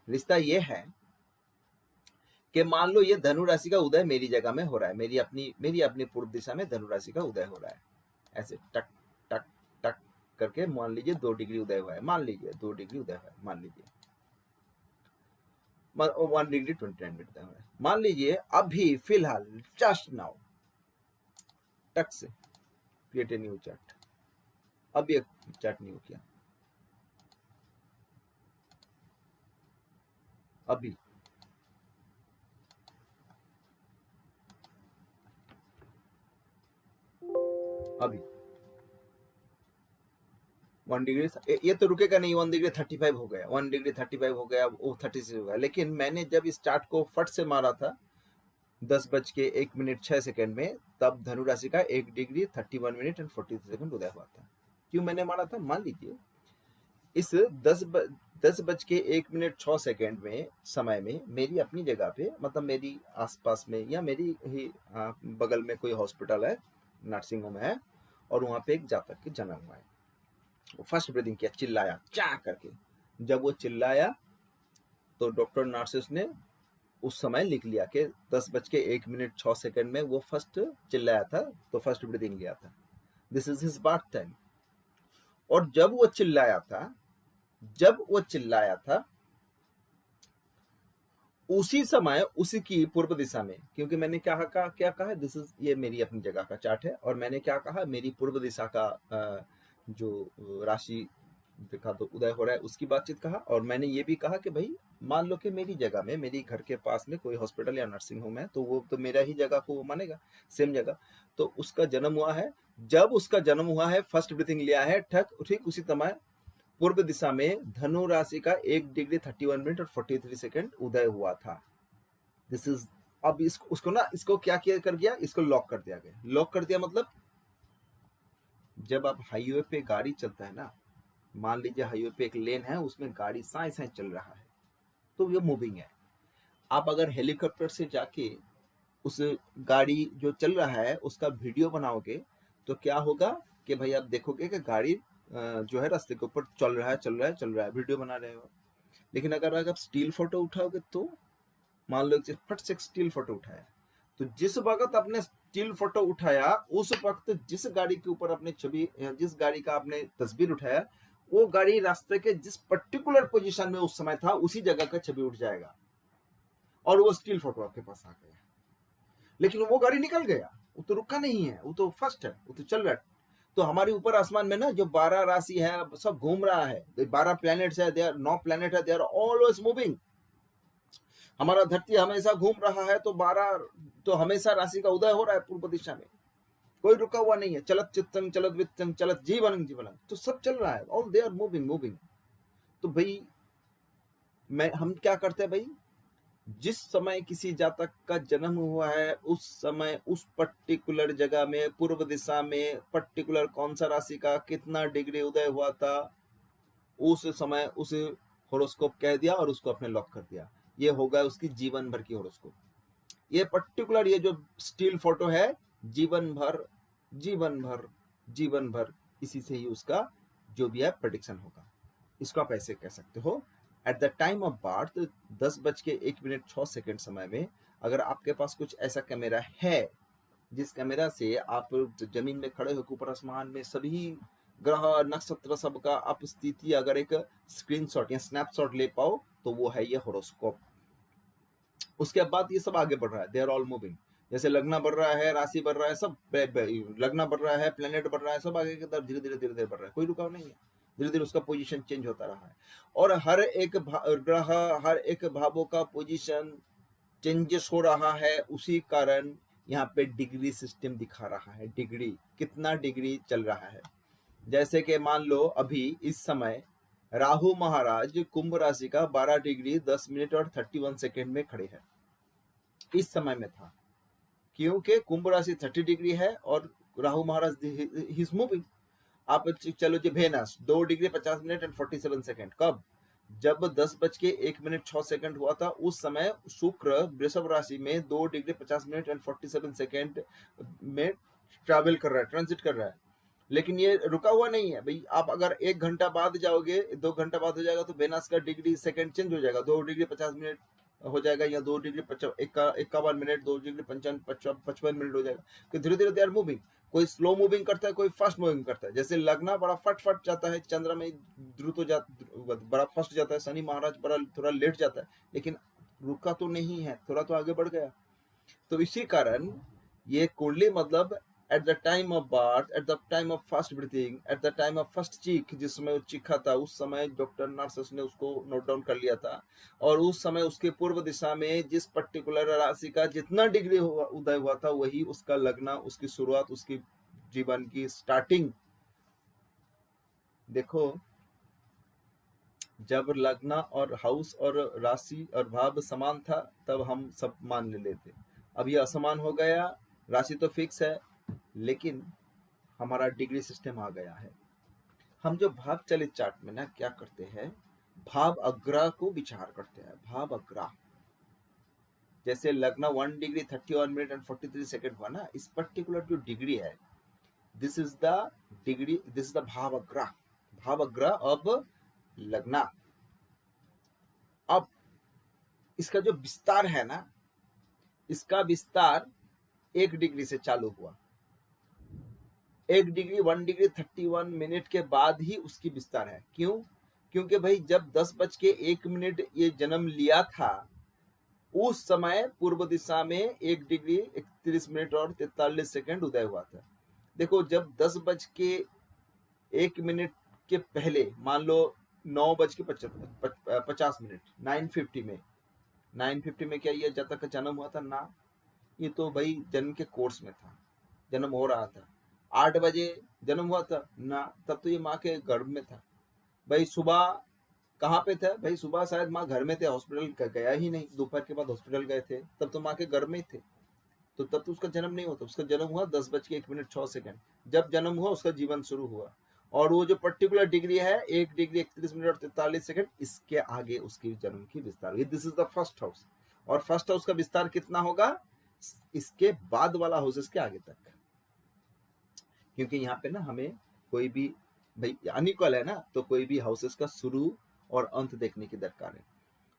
रिश्ता ये है कि मान लो ये धनु राशि का उदय मेरी जगह में हो रहा है, मेरी अपनी पूर्व दिशा में धनु राशि का उदय हो रहा है। ऐसे टक टक टक करके मान लीजिए 2 डिग्री उदय हुआ है, मान लीजिए 2 डिग्री उदय हुआ है, मान लीजिए 1 डिग्री 29 मिनट उदय हुआ है, मान लीजिए अभी फिलहाल जस्ट नाउ टक से क्रिएट ए न्यू चार्ट। अब ये चार्ट न्यू किया, अभी अभी 1 डिग्री, ये तो रुकेगा नहीं, 1 डिग्री 35 हो गया, 1 डिग्री 35 हो गया, वो 36 हो गया। लेकिन मैंने जब इस चार्ट को फट से मारा था 10:01 में, तब धनु राशि का 1 डिग्री 31 मिनट एंड 43 सेकंड उदय हुआ था। क्यों मैंने मारा था? मान लीजिए इस 10:01 में समय में मेरी अपनी जगह पे, मतलब मेरी आसपास में या मेरी ही बगल में कोई हॉस्पिटल है, नर्सिंग होम है, और वहां पे एक जातक के जन्म हुआ है। वो फर्स्ट ब्रीदिंग किया, चिल्लाया चा करके। जब वो चिल्लाया तो डॉक्टर नर्सेस ने उस समय लिख लिया कि 10:01 में वो फर्स्ट चिल्लाया था, तो फर्स्ट ब्रीदिंग लिया था। This is his birth time. और जब वो चिल्लाया था उसी समय उसी की पूर्व दिशा में, क्योंकि मैंने क्या कहा, दिस इज, ये मेरी अपनी जगह का चार्ट है, और मैंने क्या कहा, मेरी पूर्व दिशा का जो राशि देखा तो उदय हो रहा है उसकी बातचीत कहा। और मैंने ये भी कहा कि भाई मान लो कि मेरी जगह में, मेरी घर के पास में कोई हॉस्पिटल या नर्सिंग होम है, तो वो तो मेरा ही जगह को वो मानेगा, सेम जगह। तो उसका जन्म हुआ है, जब उसका जन्म हुआ है फर्स्ट ब्रीथिंग लिया है, ठीक उसी समय पूर्व दिशा में धनु राशि का 1 डिग्री 31 मिनट और 43 सेकंड उदय हुआ था। दिस इज, अब इसको क्या किया कर गया, इसको लॉक कर दिया गया। लॉक कर दिया मतलब जब आप हाईवे पे गाड़ी चलता है ना, मान लीजिए हाईवे पे एक लेन है, उसमें गाड़ी साए साए चल रहा है, तो ये मूविंग है। आप अगर हेलीकॉप्टर से जाके उस गाड़ी जो चल रहा है उसका वीडियो बनाओगे तो क्या होगा कि भाई आप देखोगे कि गाड़ी जो है रास्ते के ऊपर चल रहा है, वीडियो बना रहे हो। लेकिन अगर आप स्टिल फोटो उठाओगे तो मान लो फट से स्टिल फोटो उठाया, तो जिस वक्त आपने स्टिल फोटो उठाया उस वक्त जिस गाड़ी के ऊपर आपने छवि, जिस गाड़ी का आपने तस्वीर उठाया, वो गाड़ी रास्ते के जिस पर्टिकुलर पोजीशन में उस समय था उसी जगह का छवि उठ जाएगा और वो स्टिल फोटो आपके पास आ गया। लेकिन वो गाड़ी निकल गया, वो तो रुका नहीं है, वो तो फर्स्ट है, वो तो चल रहा है। तो हमारे ऊपर आसमान में ना जो 12 राशि है सब घूम रहा है, 12 प्लैनेट्स है, 9 प्लैनेट है, दे आर ऑलवेज मूविंग। हमारा धरती हमेशा घूम रहा है, तो 12 तो हमेशा राशि का उदय हो रहा है पूर्व दिशा में, कोई रुका हुआ नहीं है। चलत चित्तंग चलत वित्तंग चलत जीवनंग, तो सब चल रहा है, ऑल दे आर मूविंग। तो भाई हम क्या करते हैं भाई, जिस समय किसी जातक का जन्म हुआ है उस समय उस पर्टिकुलर जगह में पूर्व दिशा में पर्टिकुलर कौन सा राशि का कितना डिग्री उदय हुआ था, उस समय उस होरोस्कोप कह दिया और उसको अपने लॉक कर दिया। ये होगा उसकी जीवन भर की होरोस्कोप। ये पर्टिकुलर ये जो स्टिल फोटो है, जीवन भर इसी से ही उसका जो भी है प्रेडिक्शन होगा। इसको आप ऐसे कह सकते हो, eight the time of birth 10:01 समय में अगर आपके पास कुछ ऐसा कैमरा है जिस कैमरा से आप जमीन में खड़े होकर ऊपर आसमान में सभी ग्रह नक्षत्र सबका आप स्थिति अगर एक स्क्रीनशॉट या स्नैपशॉट ले पाओ, तो वो है ये होरोस्कोप। उसके बाद ये सब आगे बढ़ रहा है, दे आर ऑल मूविंग। जैसे लग्न बढ़ रहा है, राशि बढ़ रहा है, सब लग्न बढ़ रहा है, प्लेनेट बढ़ रहा है, सब आगे की तरफ धीरे धीरे बढ़ रहा है, कोई रुकाव नहीं है। धीरे धीरे उसका पोजीशन चेंज होता रहा है, और हर एक ग्रह हर एक भावों का पोजीशन चेंजेस हो रहा है। उसी कारण यहाँ पे डिग्री सिस्टम दिखा रहा है, डिग्री कितना डिग्री चल रहा है। जैसे कि मान लो अभी इस समय राहु महाराज कुंभ राशि का 12 डिग्री 10 मिनट और 31 सेकेंड में खड़े हैं, इस समय में था, क्योंकि कुंभ राशि 30 डिग्री है और Rahu Maharaj he is moving. आप चलो जी Venus 2 degree 50 minute and 47 second, कब? जब 10:01 हुआ था, उस समय शुक्र वृषभ राशि में 2 डिग्री 50 मिनट एंड 47 सेकेंड में ट्रैवल कर रहा है, ट्रांजिट कर रहा है। लेकिन ये रुका हुआ नहीं है भाई। आप अगर 1 घंटा बाद जाओगे, 2 घंटा बाद हो जाएगा, तो वेनस का डिग्री सेकेंड चेंज हो जाएगा, 2 डिग्री 50 मिनट हो जाएगा, या 2 डिग्री 51 मिनट, 2 डिग्री 55 मिनट हो जाएगा। कि धीरे धीरे दे आर मूविंग, कोई स्लो मूविंग करता है, कोई फास्ट मूविंग करता है। जैसे लगना बड़ा फट जाता है, चंद्रमा में द्रुत हो जाता, बड़ा फास्ट जाता है, शनि महाराज बड़ा थोड़ा लेट जाता है, लेकिन रुका तो नहीं है, थोड़ा तो आगे बढ़ गया। तो इसी कारण ये कुंडली मतलब eight the time of birth, eight the time of first breathing, eight the time of first चीख, जिस समय वो चीखा था उस समय डॉक्टर नर्सेस ने उसको नोट डाउन कर लिया था, और उस समय उसके पूर्व दिशा में जिस पर्टिकुलर राशि का जितना डिग्री उदय हुआ था वही उसका लगना, उसकी शुरुआत, उसकी जीवन की स्टार्टिंग। देखो जब लग्न और हाउस और राशि और भाव समान था तब हम सब मान लेते, अब ये असमान हो गया। राशि तो फिक्स है, लेकिन हमारा डिग्री सिस्टम आ गया है। हम जो भाव चलित चार्ट में ना क्या करते हैं, भाव अग्रह को विचार करते हैं। भाव अग्रह जैसे लग्न 1 डिग्री 31 मिनट एंड 43 सेकंड हुआ ना, इस पर्टिकुलर जो डिग्री है, this is the degree, this is the भाव अग्रह। भाव अग्रह अब लगना। अब इसका जो विस्तार है ना, इसका विस्तार 1 डिग्री से चालू हुआ। 1 डिग्री 1 डिग्री 31 मिनट के बाद ही उसकी विस्तार है। क्यों? क्योंकि भाई जब 10:01 ये जन्म लिया था उस समय पूर्व दिशा में 1 डिग्री 31 मिनट और 43 सेकंड उदय हुआ था। देखो जब 10:01 के पहले मान लो 9:50 9:50 में 9:50 में क्या ये जातक का जन्म हुआ था ना, ये तो भाई जन्म के कोर्स में था, जन्म हो रहा था। 8 बजे जन्म हुआ था ना, तब तो ये माँ के गर्भ में था। भाई सुबह कहाँ पे था? भाई सुबह शायद माँ घर में थे, हॉस्पिटल गया ही नहीं, दोपहर के बाद हॉस्पिटल गए थे, तब तो माँ के गर्भ में ही थे, तो तब तो उसका जन्म नहीं होता। उसका जन्म हुआ 10:01 जब जन्म हुआ उसका जीवन शुरू हुआ। और वो जो पर्टिकुलर डिग्री है 1 डिग्री 31 मिनट और 43 सेकंड, इसके आगे उसकी जन्म की विस्तार हुई। This is the first house. और फर्स्ट हाउस का विस्तार कितना होगा? इसके बाद वाला हाउसेस के आगे तक, क्योंकि यहाँ पे ना हमें कोई भी भाई अनइक्वल है ना, तो कोई भी हाउसेस का शुरू और अंत देखने की दरकार है।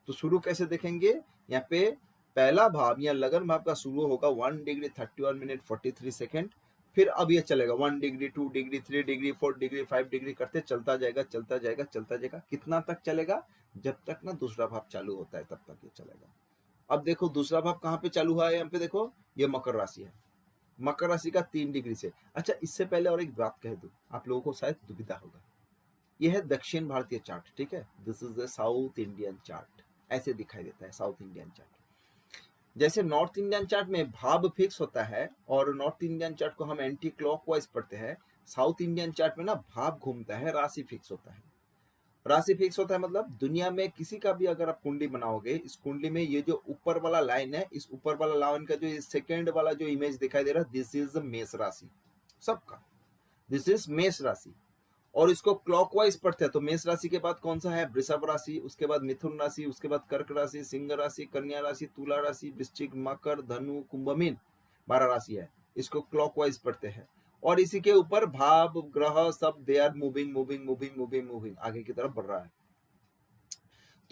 तो शुरू कैसे देखेंगे? यहाँ पे पहला भाव या लगन भाव का शुरू होगा 1 डिग्री 31 मिनट 43 सेकंड, फिर अब ये चलेगा 1 degree 2 degree 3 degree 4 degree 5 degree करते चलता जाएगा चलता जाएगा चलता जाएगा। कितना तक चलेगा? जब तक ना दूसरा भाव चालू होता है तब तक ये चलेगा। अब देखो दूसरा भाव कहाँ पे चालू हुआ है, यहाँ पे देखो ये मकर राशि है, मकर राशि का 3 डिग्री से। अच्छा इससे पहले और एक बात कह दूं, आप लोगों को शायद दुविधा होगा, यह है दक्षिण भारतीय चार्ट, ठीक है, this is the south Indian chart, ऐसे दिखाई देता है साउथ इंडियन चार्ट। जैसे नॉर्थ इंडियन चार्ट में भाव फिक्स होता है और नॉर्थ इंडियन चार्ट को हम एंटी क्लॉकवाइज पढ़ते हैं, साउथ इंडियन चार्ट में ना भाव घूमता है, राशि फिक्स होता है। राशि फिक्स होता है मतलब दुनिया में किसी का भी अगर आप कुंडली बनाओगे, इस कुंडली में ये जो ऊपर वाला लाइन है, इस ऊपर वाला लाइन का जो सेकेंड वाला जो इमेज दिखाई दे रहा है, दिस इज मेष राशि सबका, दिस इज मेष राशि। और इसको क्लॉकवाइज पढ़ते हैं तो मेष राशि के बाद कौन सा है? वृषभ राशि, उसके बाद मिथुन राशि, उसके बाद कर्क राशि, सिंह राशि, कन्या राशि, तुला राशि, वृश्चिक, मकर, धनु, कुंभ, मीन, 12 राशि है, इसको क्लॉकवाइज पढ़ते हैं। और इसी के ऊपर भाव ग्रह सब they are moving moving moving moving moving आगे की तरफ बढ़ रहा है।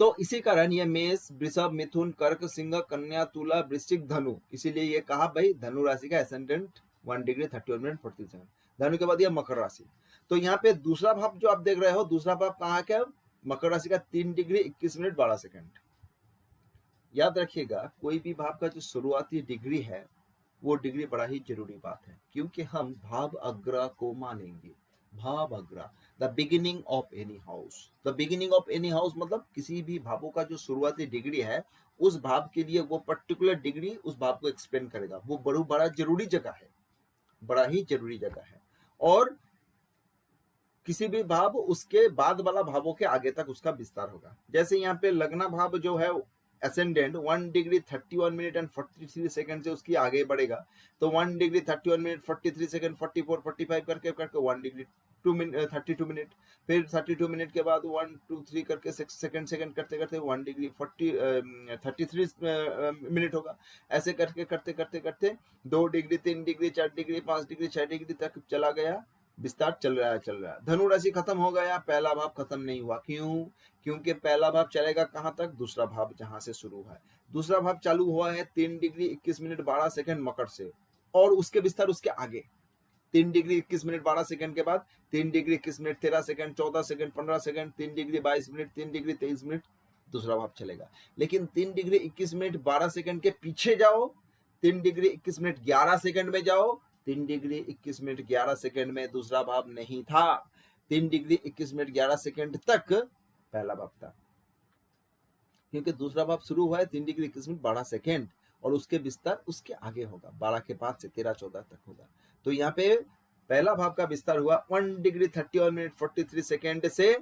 तो इसी कारण ये मेष, वृषभ, मिथुन, कर्क, सिंह, कन्या, तुला, वृश्चिक, धनु, इसीलिए ये कहा भाई धनु राशि का एसेंडेंट 1 डिग्री 31 मिनट 47 सेकंड। धनु के बाद ये मकर राशि। तो यहाँ पे दूसरा भाव जो आप देख रहे हो, दूसरा भाव कहाँ क्या? मकर राशि का 3 डिग्री 21 मिनट 12 सेकंड। याद रखिएगा कोई भी भाव का जो शुरुआती डिग्री है वो डिग्री बड़ा ही जरूरी बात है, क्योंकि हम भाव अग्रह को मानेंगे। भाव अग्रह, the beginning of any house. The beginning of any house मतलब किसी भी भावों का जो शुरुआती डिग्री है, उस भाव के लिए वो पर्टिकुलर डिग्री उस भाव को एक्सप्लेन करेगा। वो बड़ा जरूरी जगह है, बड़ा ही जरूरी जगह है। और किसी भी भाव उसके बाद वाला भावों के आगे तक उसका विस्तार होगा। जैसे यहाँ पे लग्न भाव जो है ascendant 1 degree 31 minute and 43 second से उसकी आगे बढ़ेगा, तो 1 डिग्री 31 मिनट 43 सेकंड 44 45 करके 1 डिग्री 32 मिनट, फिर 32 मिनट के बाद 1 2 3 करके सेकंड करते करते 1 डिग्री 33 मिनट होगा। ऐसे करके करते करते करते 2 degree 3 degree 4 degree 5 degree 6 degree तक चला गया, विस्तार चल रहा है। धनु राशि खत्म हो गया, पहला भाव खत्म नहीं हुआ। क्यों? क्योंकि पहला भाव चलेगा कहां तक? दूसरा भाव जहां से शुरू है। दूसरा भाव चालू हुआ है 3 डिग्री 21 मिनट 12 सेकंड मकर से, और उसके विस्तार उसके आगे 3 डिग्री 21 मिनट 12 सेकंड के बाद 3 degree 21 minute 13 second 14 second 15 second 3 degree 22 minute 3 degree 23 minute दूसरा भाव चलेगा। लेकिन 3 डिग्री 21 मिनट 12 सेकंड के पीछे जाओ, 3 डिग्री 21 मिनट 11 सेकंड में जाओ, 3 डिग्री 21 मिनट 11 सेकंड में दूसरा भाव नहीं था। 3 डिग्री 21 मिनट 11 सेकंड तक पहला भाव था, क्योंकि दूसरा भाव शुरू हुआ है 3 डिग्री 21 मिनट 12 सेकंड, और उसके विस्तार उसके आगे होगा, 12 के बाद से 13 14 तक होगा। तो यहाँ पे पहला भाव का विस्तार हुआ 1 डिग्री 31 मिनट 43 सेकंड से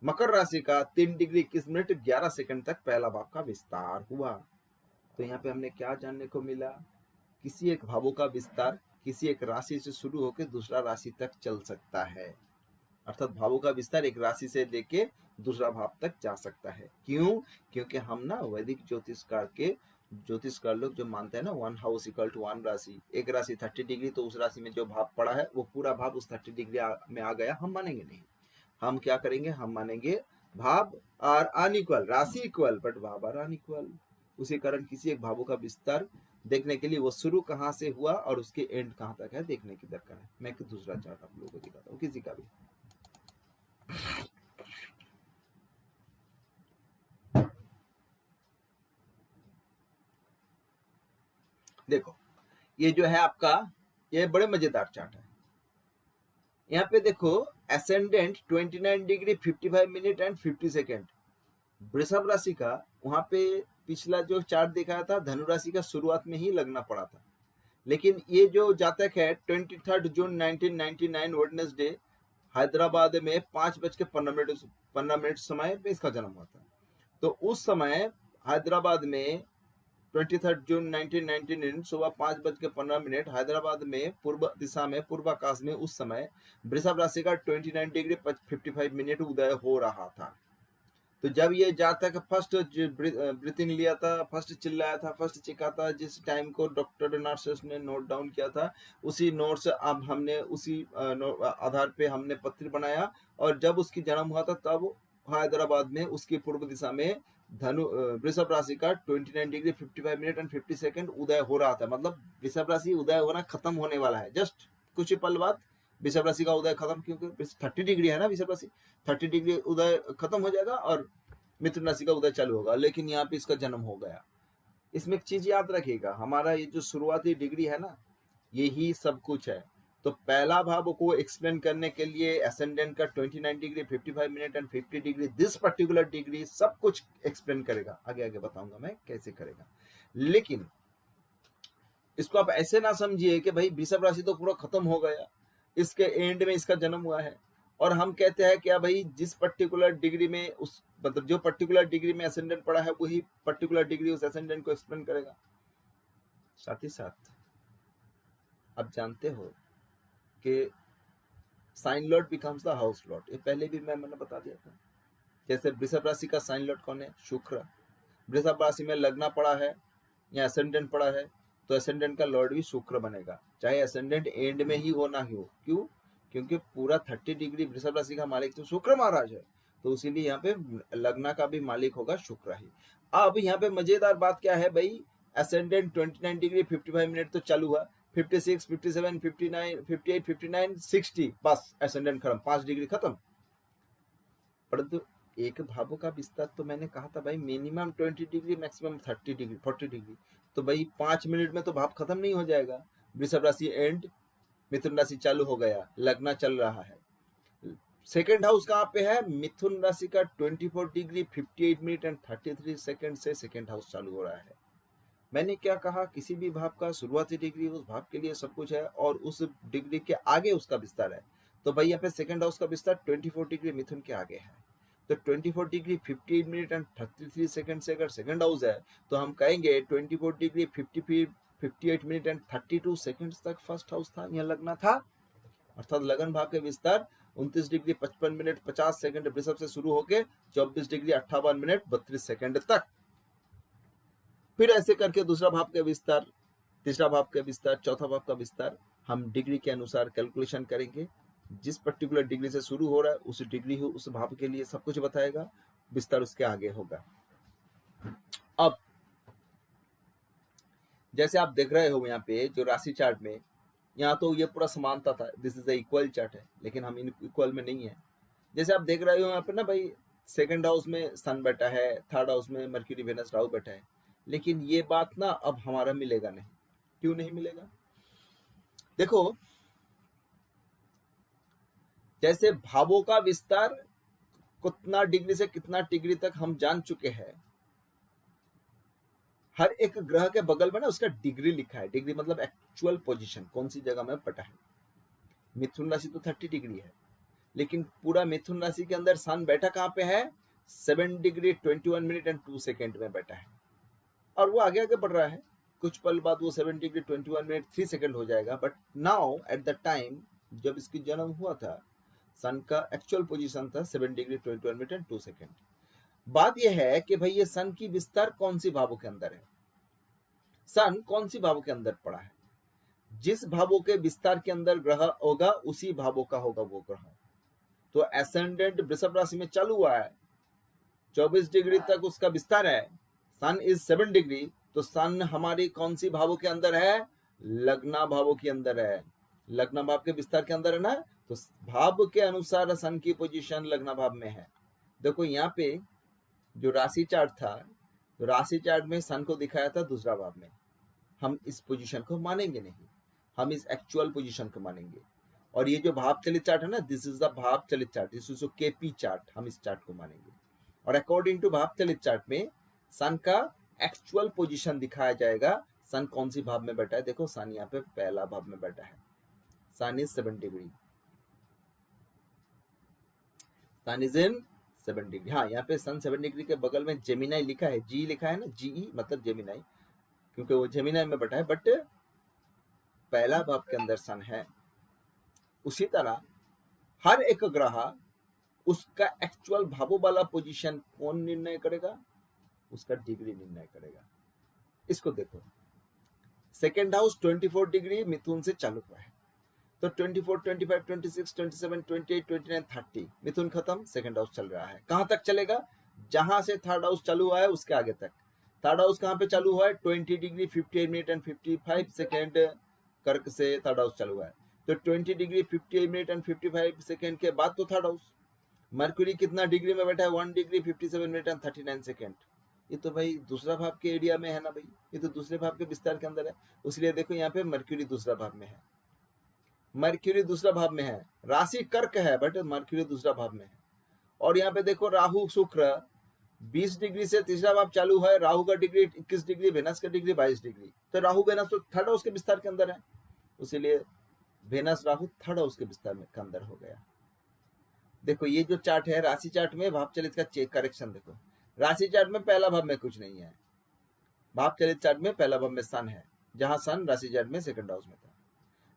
मकर राशि का 3 डिग्री 21 मिनट 11 सेकंड तक पहला भाव का विस्तार हुआ। तो यहाँ पे हमने क्या जानने को मिला? किसी एक भावों का विस्तार किसी एक राशि से शुरू होकर दूसरा राशि तक चल सकता है, अर्थात भावों का विस्तार एक राशि से लेके दूसरा भाव तक जा सकता है। क्यों? क्योंकि हम ना वैदिक ज्योतिषकार लोग जो मानते हैं ना 1 हाउस इक्वल टू 1 राशि, एक राशि 30 डिग्री तो उस राशि में जो भाव पड़ा है वो पूरा भाव उस 30 डिग्री में आ गया, हम मानेंगे नहीं। हम क्या करेंगे? हम मानेंगे भाव आर अनइक्वल, राशि इक्वल बट भाव आर अनइक्वल। उसी कारण किसी एक भावों का विस्तार देखने के लिए वो शुरू कहाँ से हुआ और उसके एंड कहाँ तक है देखने की दरकार है। मैं एक दूसरा चार्ट आप लोगों को दिखाता हूँ, किसी का भी। देखो ये जो है आपका, ये बड़े मजेदार चार्ट है। यहाँ पे देखो ascendant 29 degree 55 minute and 50 second वृषभ राशि का। वहां पे पिछला जो चार्ट दिखाया था धनु राशि का शुरुआत में ही लगना पड़ा था, लेकिन ये जो जातक है 23 जून 1999 वेडनेसडे हैदराबाद में 5:15 समय में इसका जन्म हुआ था। तो उस समय हैदराबाद में 23 जून 1999 सुबह 5:15 हैदराबाद में पूर्व दिशा में पूर्वाकाश में उस समय वृषभ राशि का 29 डिग्री 55 मिनट उदय हो रहा था। तो जब ये जातक फर्स्ट ब्रीथिंग लिया था, फर्स्ट चिल्लाया था, फर्स्ट चिका था, जिस टाइम को डॉक्टर नर्सेस ने नोट डाउन किया था, उसी नोट्स अब हमने उसी आधार पे हमने पत्र बनाया, और जब उसकी जन्म हुआ था तब हैदराबाद में उसकी पूर्व दिशा में धनु वृषभ राशि का 29 डिग्री 55 मिनट एंड 50 सेकंड उदय हो रहा था। मतलब वृषभ राशि उदय होना खत्म होने वाला है, जस्ट कुछ ही पल बाद वृषभ राशि का उदय खत्म, क्योंकि 30 डिग्री है ना वृषभ राशि, 30 डिग्री उदय खत्म हो जाएगा और मिथुन राशि का उदय चालू होगा, लेकिन यहाँ पे इसका जन्म हो गया। इसमें एक चीज याद रखिएगा, हमारा ये जो शुरुआती डिग्री है ना, यही सब कुछ है। तो पहला भाव को एक्सप्लेन करने के लिए एसेंडेंट का 29 degree 55 minute and 50 degree this particular degree सब कुछ एक्सप्लेन करेगा, आगे आगे बताऊंगा मैं कैसे करेगा। लेकिन इसको आप ऐसे ना समझिए कि भाई वृषभ राशि तो पूरा खत्म हो गया, इसके एंड में इसका जन्म हुआ है, और हम कहते हैं क्या भाई जिस पर्टिकुलर डिग्री में उस मतलब जो पर्टिकुलर डिग्री में एसेंडेंट पड़ा है वही पर्टिकुलर डिग्री उस एसेंडेंट को एक्सप्लेन करेगा। साथ ही साथ आप जानते हो कि sign lord becomes the house lord, ये पहले भी मैंने बता दिया था। जैसे वृषभ राशि का साइन लॉर्ड कौन है? शुक्र। वृषभ राशि में लगना पड़ा है या एसेंडेंट पड़ा है तो एसेंडेंट का लॉर्ड भी शुक्र बनेगा, चाहे एसेंडेंट एंड में ही हो ना ही हो। क्यों? क्योंकि पूरा 30 डिग्री वृषभ राशि का मालिक तो शुक्र महाराज है, तो इसीलिए यहाँ पे लगना का भी मालिक होगा शुक्र ही। अब यहाँ पे मजेदार बात क्या है भाई, एसेंडेंट 29 डिग्री 55 मिनट तो चालू हुआ, 56, 57, 59, 58, 59, 60 बस एसेंडेंट खत्म, 5 डिग्री खत्म। परंतु एक भावों का विस्तार तो मैंने कहा था भाई minimum 20 degree maximum 30 degree 40 degree, तो भाई 5 मिनट में तो भाव खत्म नहीं हो जाएगा। वृषभ राशि एंड, मिथुन राशि चालू हो गया, लगना चल रहा है। सेकेंड हाउस कहाँ पे है? मिथुन राशि का 24 डिग्री 58 मिनट एंड 33 सेकेंड से सेकेंड हाउस चालू हो रहा है। मैंने क्या कहा, किसी भी भाव का शुरुआती डिग्री उस भाव के लिए सब कुछ है और उस डिग्री के आगे उसका विस्तार है। तो भाई यहाँ पे सेकेंड हाउस का विस्तार 24 डिग्री मिथुन के आगे है, तो 24 डिग्री 58 मिनट एंड 33 सेकेंड से अगर सेकेंड हाउस है तो हम कहेंगे 24 डिग्री 58 मिनट एंड 32 सेकेंड तक फर्स्ट हाउस था, यहाँ लगना था। अर्थात लगन भाव के विस्तार 29 डिग्री 55 मिनट 50 सेकेंड वृषभ से शुरू होकर 24 डिग्री 58 मिनट 32 सेकेंड तक, फिर ऐसे करके दूसरा भाव का विस्तार, तीसरा भाव का विस्तार, चौथा भाव का विस्तार हम डिग्री के अनुसार कैलकुलेशन करेंगे, जिस पर्टिकुलर डिग्री से शुरू हो रहा है उस डिग्री हो उस भाव के लिए सब कुछ बताएगा, विस्तार उसके आगे होगा। अब जैसे आप देख रहे हो यहाँ पे जो राशि चार्ट में, यहाँ तो ये पूरा समानता था, this is the equal chart है, लेकिन हम इक्वल में नहीं है। जैसे आप देख रहे हो यहाँ पे ना भाई, सेकंड हाउस में सन बैठा है, थर्ड हाउस में मर्क्यूरी वेनस राहु बैठा है, लेकिन ये बात ना अब हमारा मिलेगा नहीं। क्यों नहीं मिलेगा? देखो, जैसे भावों का विस्तार कितना डिग्री से कितना डिग्री तक हम जान चुके हैं, हर एक ग्रह के बगल में ना उसका डिग्री लिखा है। डिग्री मतलब एक्चुअल पोजीशन, कौन सी जगह में बैठा है। मिथुन राशि तो 30 डिग्री है, लेकिन पूरा मिथुन राशि के अंदर सन बैठा कहाँ पे है? 7 डिग्री 21 मिनट एंड 2 सेकेंड में बैठा है, और वो आगे आगे बढ़ रहा है। कुछ पल बाद वो 7 डिग्री 21 मिनट 3 सेकेंड हो जाएगा। But now at the time जब इसकी जन्म हुआ था, सन का एक्चुअल पोजीशन था 7 डिग्री 21 मिनट एंड 2 सेकेंड। बात यह है कि भाई ये सन की विस्तार कौन सी भावों के अंदर है, सन कौन सी भावों के अंदर पड़ा है। जिस भावों के विस्तार के अंदर ग्रह होगा उसी भावों का होगा वो ग्रह। तो एसेंडेंट वृषभ राशि में चालू हुआ है, 24 डिग्री तक उसका विस्तार है, सन इज 7 डिग्री, तो सन हमारी कौन सी भावों के अंदर है? लग्ना भावों के अंदर है। लग्ना भाव के विस्तार के अंदर है ना, तो भाव के अनुसार सन की पोजीशन लग्ना भाव में है। देखो यहाँ पे जो राशि चार्ट था, तो राशि चार्ट में सन को दिखाया था दूसरा भाव में। हम इस पोजीशन को मानेंगे नहीं, हम इस एक्चुअल पोजीशन को मानेंगे। और ये जो भाव चलित चार्ट है ना, दिस इज द भाव चलित chart, this is KP chart, हम इस चार्ट को मानेंगे। और अकॉर्डिंग टू भाव चलित चार्ट में सन का एक्चुअल पोजीशन दिखाया जाएगा। सन कौन सी भाव में बैठा है? देखो सन यहाँ पे पहला भाव में बैठा है, sun is 7 degree, sun is in 7 degree. हाँ, यहाँ पे सन 7 डिग्री के बगल में जेमिनाई लिखा है, जी लिखा है ना, जीई मतलब जेमिनाई, क्योंकि वो जेमिनाई में बैठा है, बट पहला भाव के अंदर सन है। उसी तरह हर एक ग्रह उसका एक्चुअल भावों वाला पोजीशन कौन निर्णय करेगा? उसका डिग्री निर्णय करेगा। इसको देखो, सेकेंड हाउस 24 डिग्री मिथुन से चालू हुआ है, तो 24, 25, 26, 27, 28, 29, 30 मिथुन खत्म, सेकेंड हाउस चल रहा है। कहां तक चलेगा? जहां से थर्ड हाउस चालू हुआ है उसके आगे तक। थर्ड हाउस कहां पे चालू हुआ है? 20 डिग्री 58 मिनट एंड 55 सेकेंड कर्क से थर्ड हाउस चालू हुआ है, तो 20 डिग्री 58 मिनट एंड 55 सेकेंड के बाद तो थर्ड हाउस। मर्क्यूरी कितना डिग्री में बैठा है? 1 डिग्री 57 मिनट एंड 39 सेकेंड। ये तो भाई दूसरा भाव के एरिया में है ना भाई, ये तो दूसरे भाव के विस्तार के अंदर है। इसलिए देखो यहाँ पे मर्क्यूरी दूसरा भाव में है, मर्क्यूरी दूसरा भाव में है। राशि कर्क है बट मर्क्यूरी दूसरा भाव में है। और यहाँ पे देखो राहु शुक्र 20 डिग्री से तीसरा भाव चालू है, राहु का डिग्री 21 डिग्री, वेनस का डिग्री 22 डिग्री, तो राहु वेनस तो थर्ड हाउस के विस्तार के अंदर है, इसीलिए वेनस राहु थर्ड हाउस के विस्तार में के अंदर हो गया। देखो ये जो चार्ट है राशि चार्ट में भाव चलित का चेक करेक्शन देखो, राशि चार्ट में पहला भाव में कुछ नहीं है, भाव चलित चार्ट में पहला भाव में सन है, जहां सन राशि चार्ट में सेकंड हाउस में था।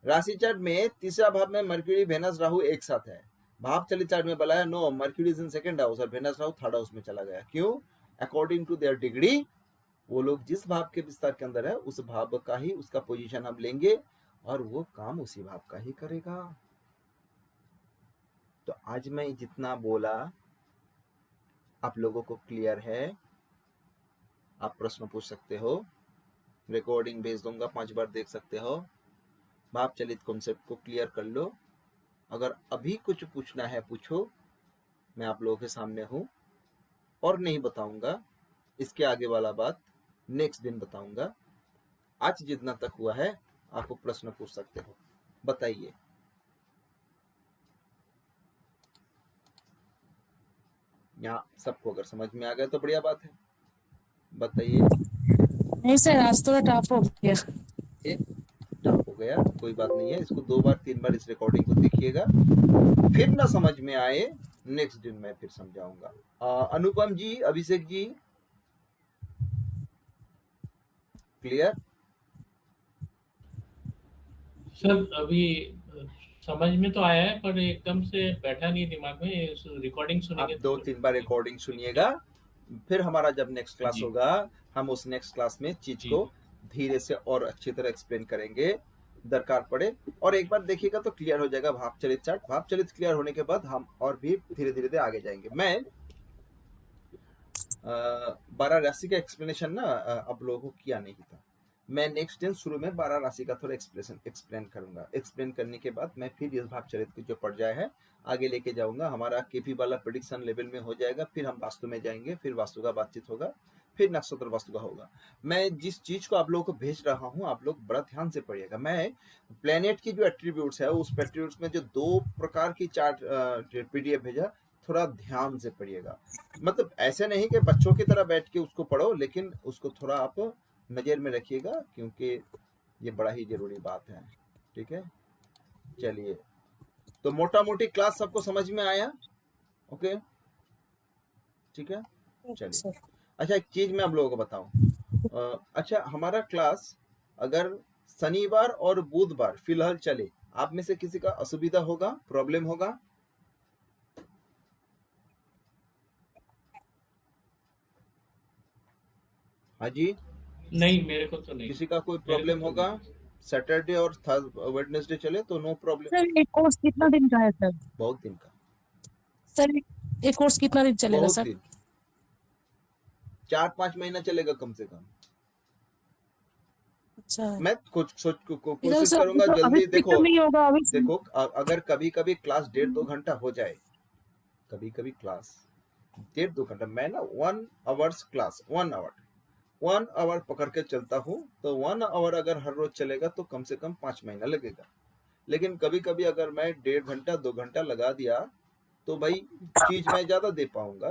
राशि चार्ट में तीसरा भाव में मर्क्यूरी वेनस राहु एक साथ है, भाव चलित चार्ट में बोला है no, Mercury is in second house और वेनस राहु थर्ड हाउस में चला गया। क्यों? अकॉर्डिंग टू देयर डिग्री, वो लोग जिस भाव के विस्तार के अंदर है उस भाव का ही उसका पोजीशन हम लेंगे और वो काम उसी भाव का ही करेगा। तो आज मैं जितना बोला आप लोगों को क्लियर है? आप प्रश्न पूछ सकते हो, रिकॉर्डिंग भेज दूंगा, 5 बार देख सकते हो। भाव चलित कॉन्सेप्ट को क्लियर कर लो। अगर अभी कुछ पूछना है पूछो, मैं आप लोगों के सामने हूं और नहीं बताऊंगा, इसके आगे वाला बात नेक्स्ट दिन बताऊंगा। आज जितना तक हुआ है आपको प्रश्न पूछ सकते हो, बताइए। यहाँ सबको अगर समझ में आ गया तो बढ़िया बात है, बताइए। नहीं सर, आज थोड़ा टफ हो गया। टफ हो गया, कोई बात नहीं है, इसको 2 बार 3 बार इस रिकॉर्डिंग को देखिएगा, फिर ना समझ में आए नेक्स्ट दिन मैं फिर समझाऊंगा। अनुपम जी, अभिषेक जी, क्लियर? सर अभी समझ में तो आया है पर एकदम से बैठा नहीं दिमाग में, रिकॉर्डिंग आप सुनेंगे 2-3 बार रिकॉर्डिंग सुनिएगा, फिर हमारा जब नेक्स्ट क्लास जी। होगा हम उस नेक्स्ट क्लास में चीज जी। को धीरे से और अच्छी तरह एक्सप्लेन करेंगे। दरकार पड़े। और एक बार देखिएगा तो क्लियर हो जाएगा भाप चलित चार्ट। भाप चलित क्लियर होने के बाद हम और भी धीरे धीरे आगे जाएंगे। मैं 12 राशि का एक्सप्लेनेशन ना अब लोगों को किया नहीं था। मैं नेक्स्ट दिन शुरू में 12 राशि का थोड़ा एक्सप्लेन करूंगा। एक्सप्लेन करने के बाद मैं फिर इस भाव चरित्र की जो पर्याय है आगे लेके जाऊंगा। हमारा केपी वाला प्रेडिक्शन लेवल में हो जाएगा, फिर हम वास्तु में जाएंगे, फिर वास्तु का बातचीत होगा, फिर नक्षत्र वास्तु का होगा। मैं जिस चीज को आप लोगों को भेज रहा हूँ आप लोग बड़ा ध्यान से पढ़िएगा। मैं प्लेनेट की जो एट्रीब्यूट्स है उस एट्रीब्यूट्स में जो 2 प्रकार की चार्ट पीडीएफ भेजा, थोड़ा ध्यान से पढ़िएगा। मतलब ऐसे नहीं कि बच्चों की तरह बैठ के उसको पढ़ो, लेकिन उसको थोड़ा आप नजर में रखिएगा क्योंकि ये बड़ा ही जरूरी बात है। ठीक है, चलिए तो मोटा मोटी क्लास सबको समझ में आया? ओके, ठीक है, चलिए। सर अच्छा, एक चीज मैं आप लोगों को बताऊं। अच्छा, हमारा क्लास अगर शनिवार और बुधवार फिलहाल चले, आप में से किसी का असुविधा होगा, प्रॉब्लम होगा? हाँ जी, नहीं, मेरे को तो नहीं, किसी का कोई मेरे को प्रॉब्लम तो होगा? नहीं। सैटरडे और वेडनेसडे चले तो नो प्रॉब्लम। सर एक कोर्स कितना दिन का है सर? बहुत दिन का, सर एक कोर्स कितना दिन चलेगा बहुत सर? दिन, 4-5 महीना चलेगा कम से कम। अच्छा मैं कुछ इधर कोशिश सर करूंगा तो अभी जल्दी। देखो पिकअप नहीं होगा अभी देखो अगर कभी कभी क्लास 1.5-2 घंटा हो जाए, कभी कभी क्लास 1.5-2 घंटा, मैं ना 1 आवर्स क्लास 1 आवर पकड़ के चलता हूँ, तो 1 आवर अगर हर रोज चलेगा तो कम से कम 5 महीना लगेगा। लेकिन कभी कभी अगर मैं 1.5 घंटा 2 घंटा लगा दिया तो भाई चीज मैं ज्यादा दे पाऊंगा,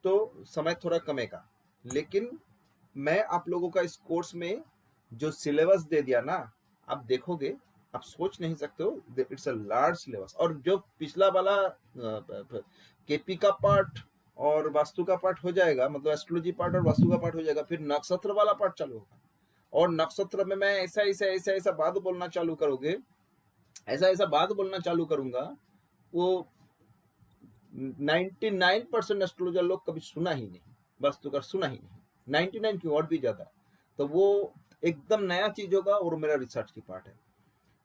तो समय थोड़ा कमेगा। लेकिन मैं आप लोगों का इस कोर्स में जो सिलेबस दे दिया ना, आप देखोगे, आप सोच नहीं सकते हो, इट्स अ लार्ज सिलेबस। और जो पिछला वाला केपी का पार्ट और वास्तु का पार्ट हो जाएगा, मतलब एस्ट्रोलॉजी पार्ट और वास्तु का पार्ट हो जाएगा, फिर नक्षत्र वाला पार्ट चालू होगा। और नक्षत्र में मैं ऐसा ऐसा ऐसा ऐसा बात बोलना चालू करोगे, ऐसा ऐसा बात बोलना चालू करूंगा, वो 99% एस्ट्रोलॉजर लोग कभी सुना ही नहीं, वास्तु का सुना ही नहीं, 99 की और भी ज्यादा। तो वो एकदम नया चीज होगा और मेरा रिसर्च की पार्ट है।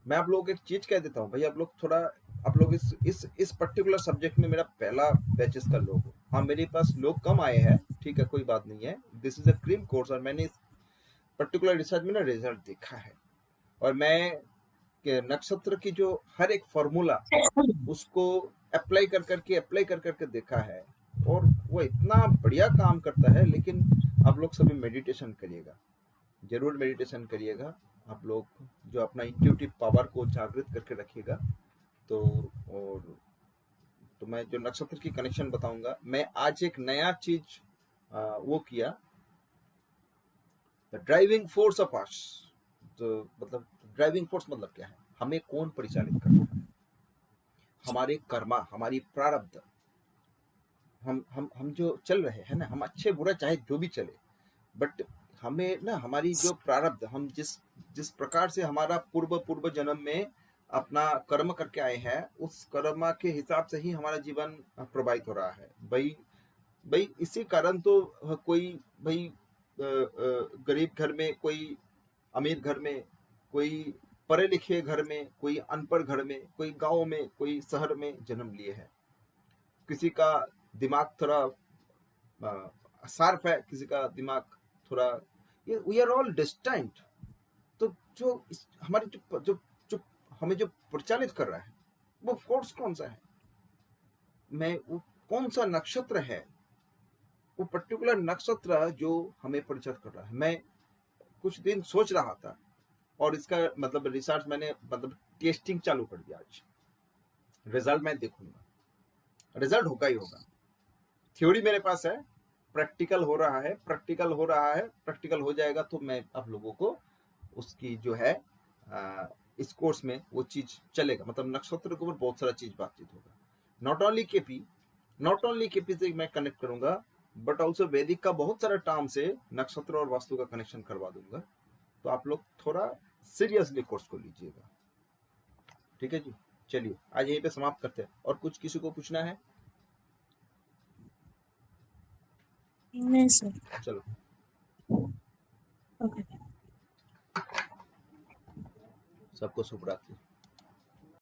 मैं आप लोगों को एक चीज कह देता हूँ भाई, आप लोग थोड़ा, आप लोग इस पर्टिकुलर सब्जेक्ट में मेरा पहला बैचेस का लोग हो। हाँ, मेरे पास लोग कम आए हैं, ठीक है, कोई बात नहीं है। This is a cream course और मैंने इस पर्टिकुलर रिसर्च में ना रिजल्ट देखा है। और मैं के नक्षत्र की जो हर एक फॉर्मूला उसको अप्लाई कर करके देखा है, और वो इतना बढ़िया काम करता है। लेकिन आप लोग सभी मेडिटेशन करिएगा, जरूर मेडिटेशन करिएगा। आप लोग जो अपना इंट्यूटिव पावर को जागृत करके रखिएगा। तो और तो मैं जो नक्षत्र की कनेक्शन बताऊंगा, मैं आज एक नया चीज वो किया, the driving force of us. तो मतलब ड्राइविंग फोर्स मतलब क्या है, हमें कौन परिचालित करता है? हमारे कर्मा, हमारी प्रारब्ध। हम जो चल रहे हैं ना, हम अच्छे बुरा चाहे जो भी चले, बट हमें ना हमारी जो प्रारब्ध, हम जिस जिस प्रकार से हमारा पूर्व पूर्व जन्म में अपना कर्म करके आए हैं, उस कर्म के हिसाब से ही हमारा जीवन प्रवाहित हो रहा है। भाई भाई इसी कारण तो कोई भाई गरीब घर में, कोई अमीर घर में, कोई पढ़े लिखे घर में, कोई अनपढ़ घर में, कोई गांव में, कोई शहर में जन्म लिए हैं। किसी का दिमाग थोड़ा शार्प है, किसी का दिमाग थोड़ा, ये वी आर ऑल डिस्टेंट। तो जो हमारी जो हमें जो प्रचालित कर रहा है वो फोर्स कौन सा है, मैं वो कौन सा नक्षत्र है, वो पर्टिकुलर नक्षत्र जो हमें परिचित कर रहा है। मैं कुछ दिन सोच रहा था और इसका मतलब रिसर्च मैंने मतलब टेस्टिंग चालू कर दिया। आज रिजल्ट मैं देखूंगा, रिजल्ट होगा ही होगा। थ्योरी मेरे पास है, प्रैक्टिकल हो रहा है, प्रैक्टिकल हो जाएगा तो मैं आप लोगों को उसकी जो है इस कोर्स में वो चीज चलेगा। मतलब नक्षत्र के ऊपर बहुत सारा चीज बातचीत होगा। नॉट ओनली केपी से मैं कनेक्ट करूंगा, बट ऑल्सो वैदिक का बहुत सारा टर्म से नक्षत्र और वास्तु का कनेक्शन करवा दूंगा। तो आप लोग थोड़ा सीरियसली कोर्स को लीजिएगा, ठीक है जी। चलिए आज यहीं पे समाप्त करते हैं। और कुछ किसी को पूछना है? नहीं सर। चलो ओके सबको शुभ रात्रि।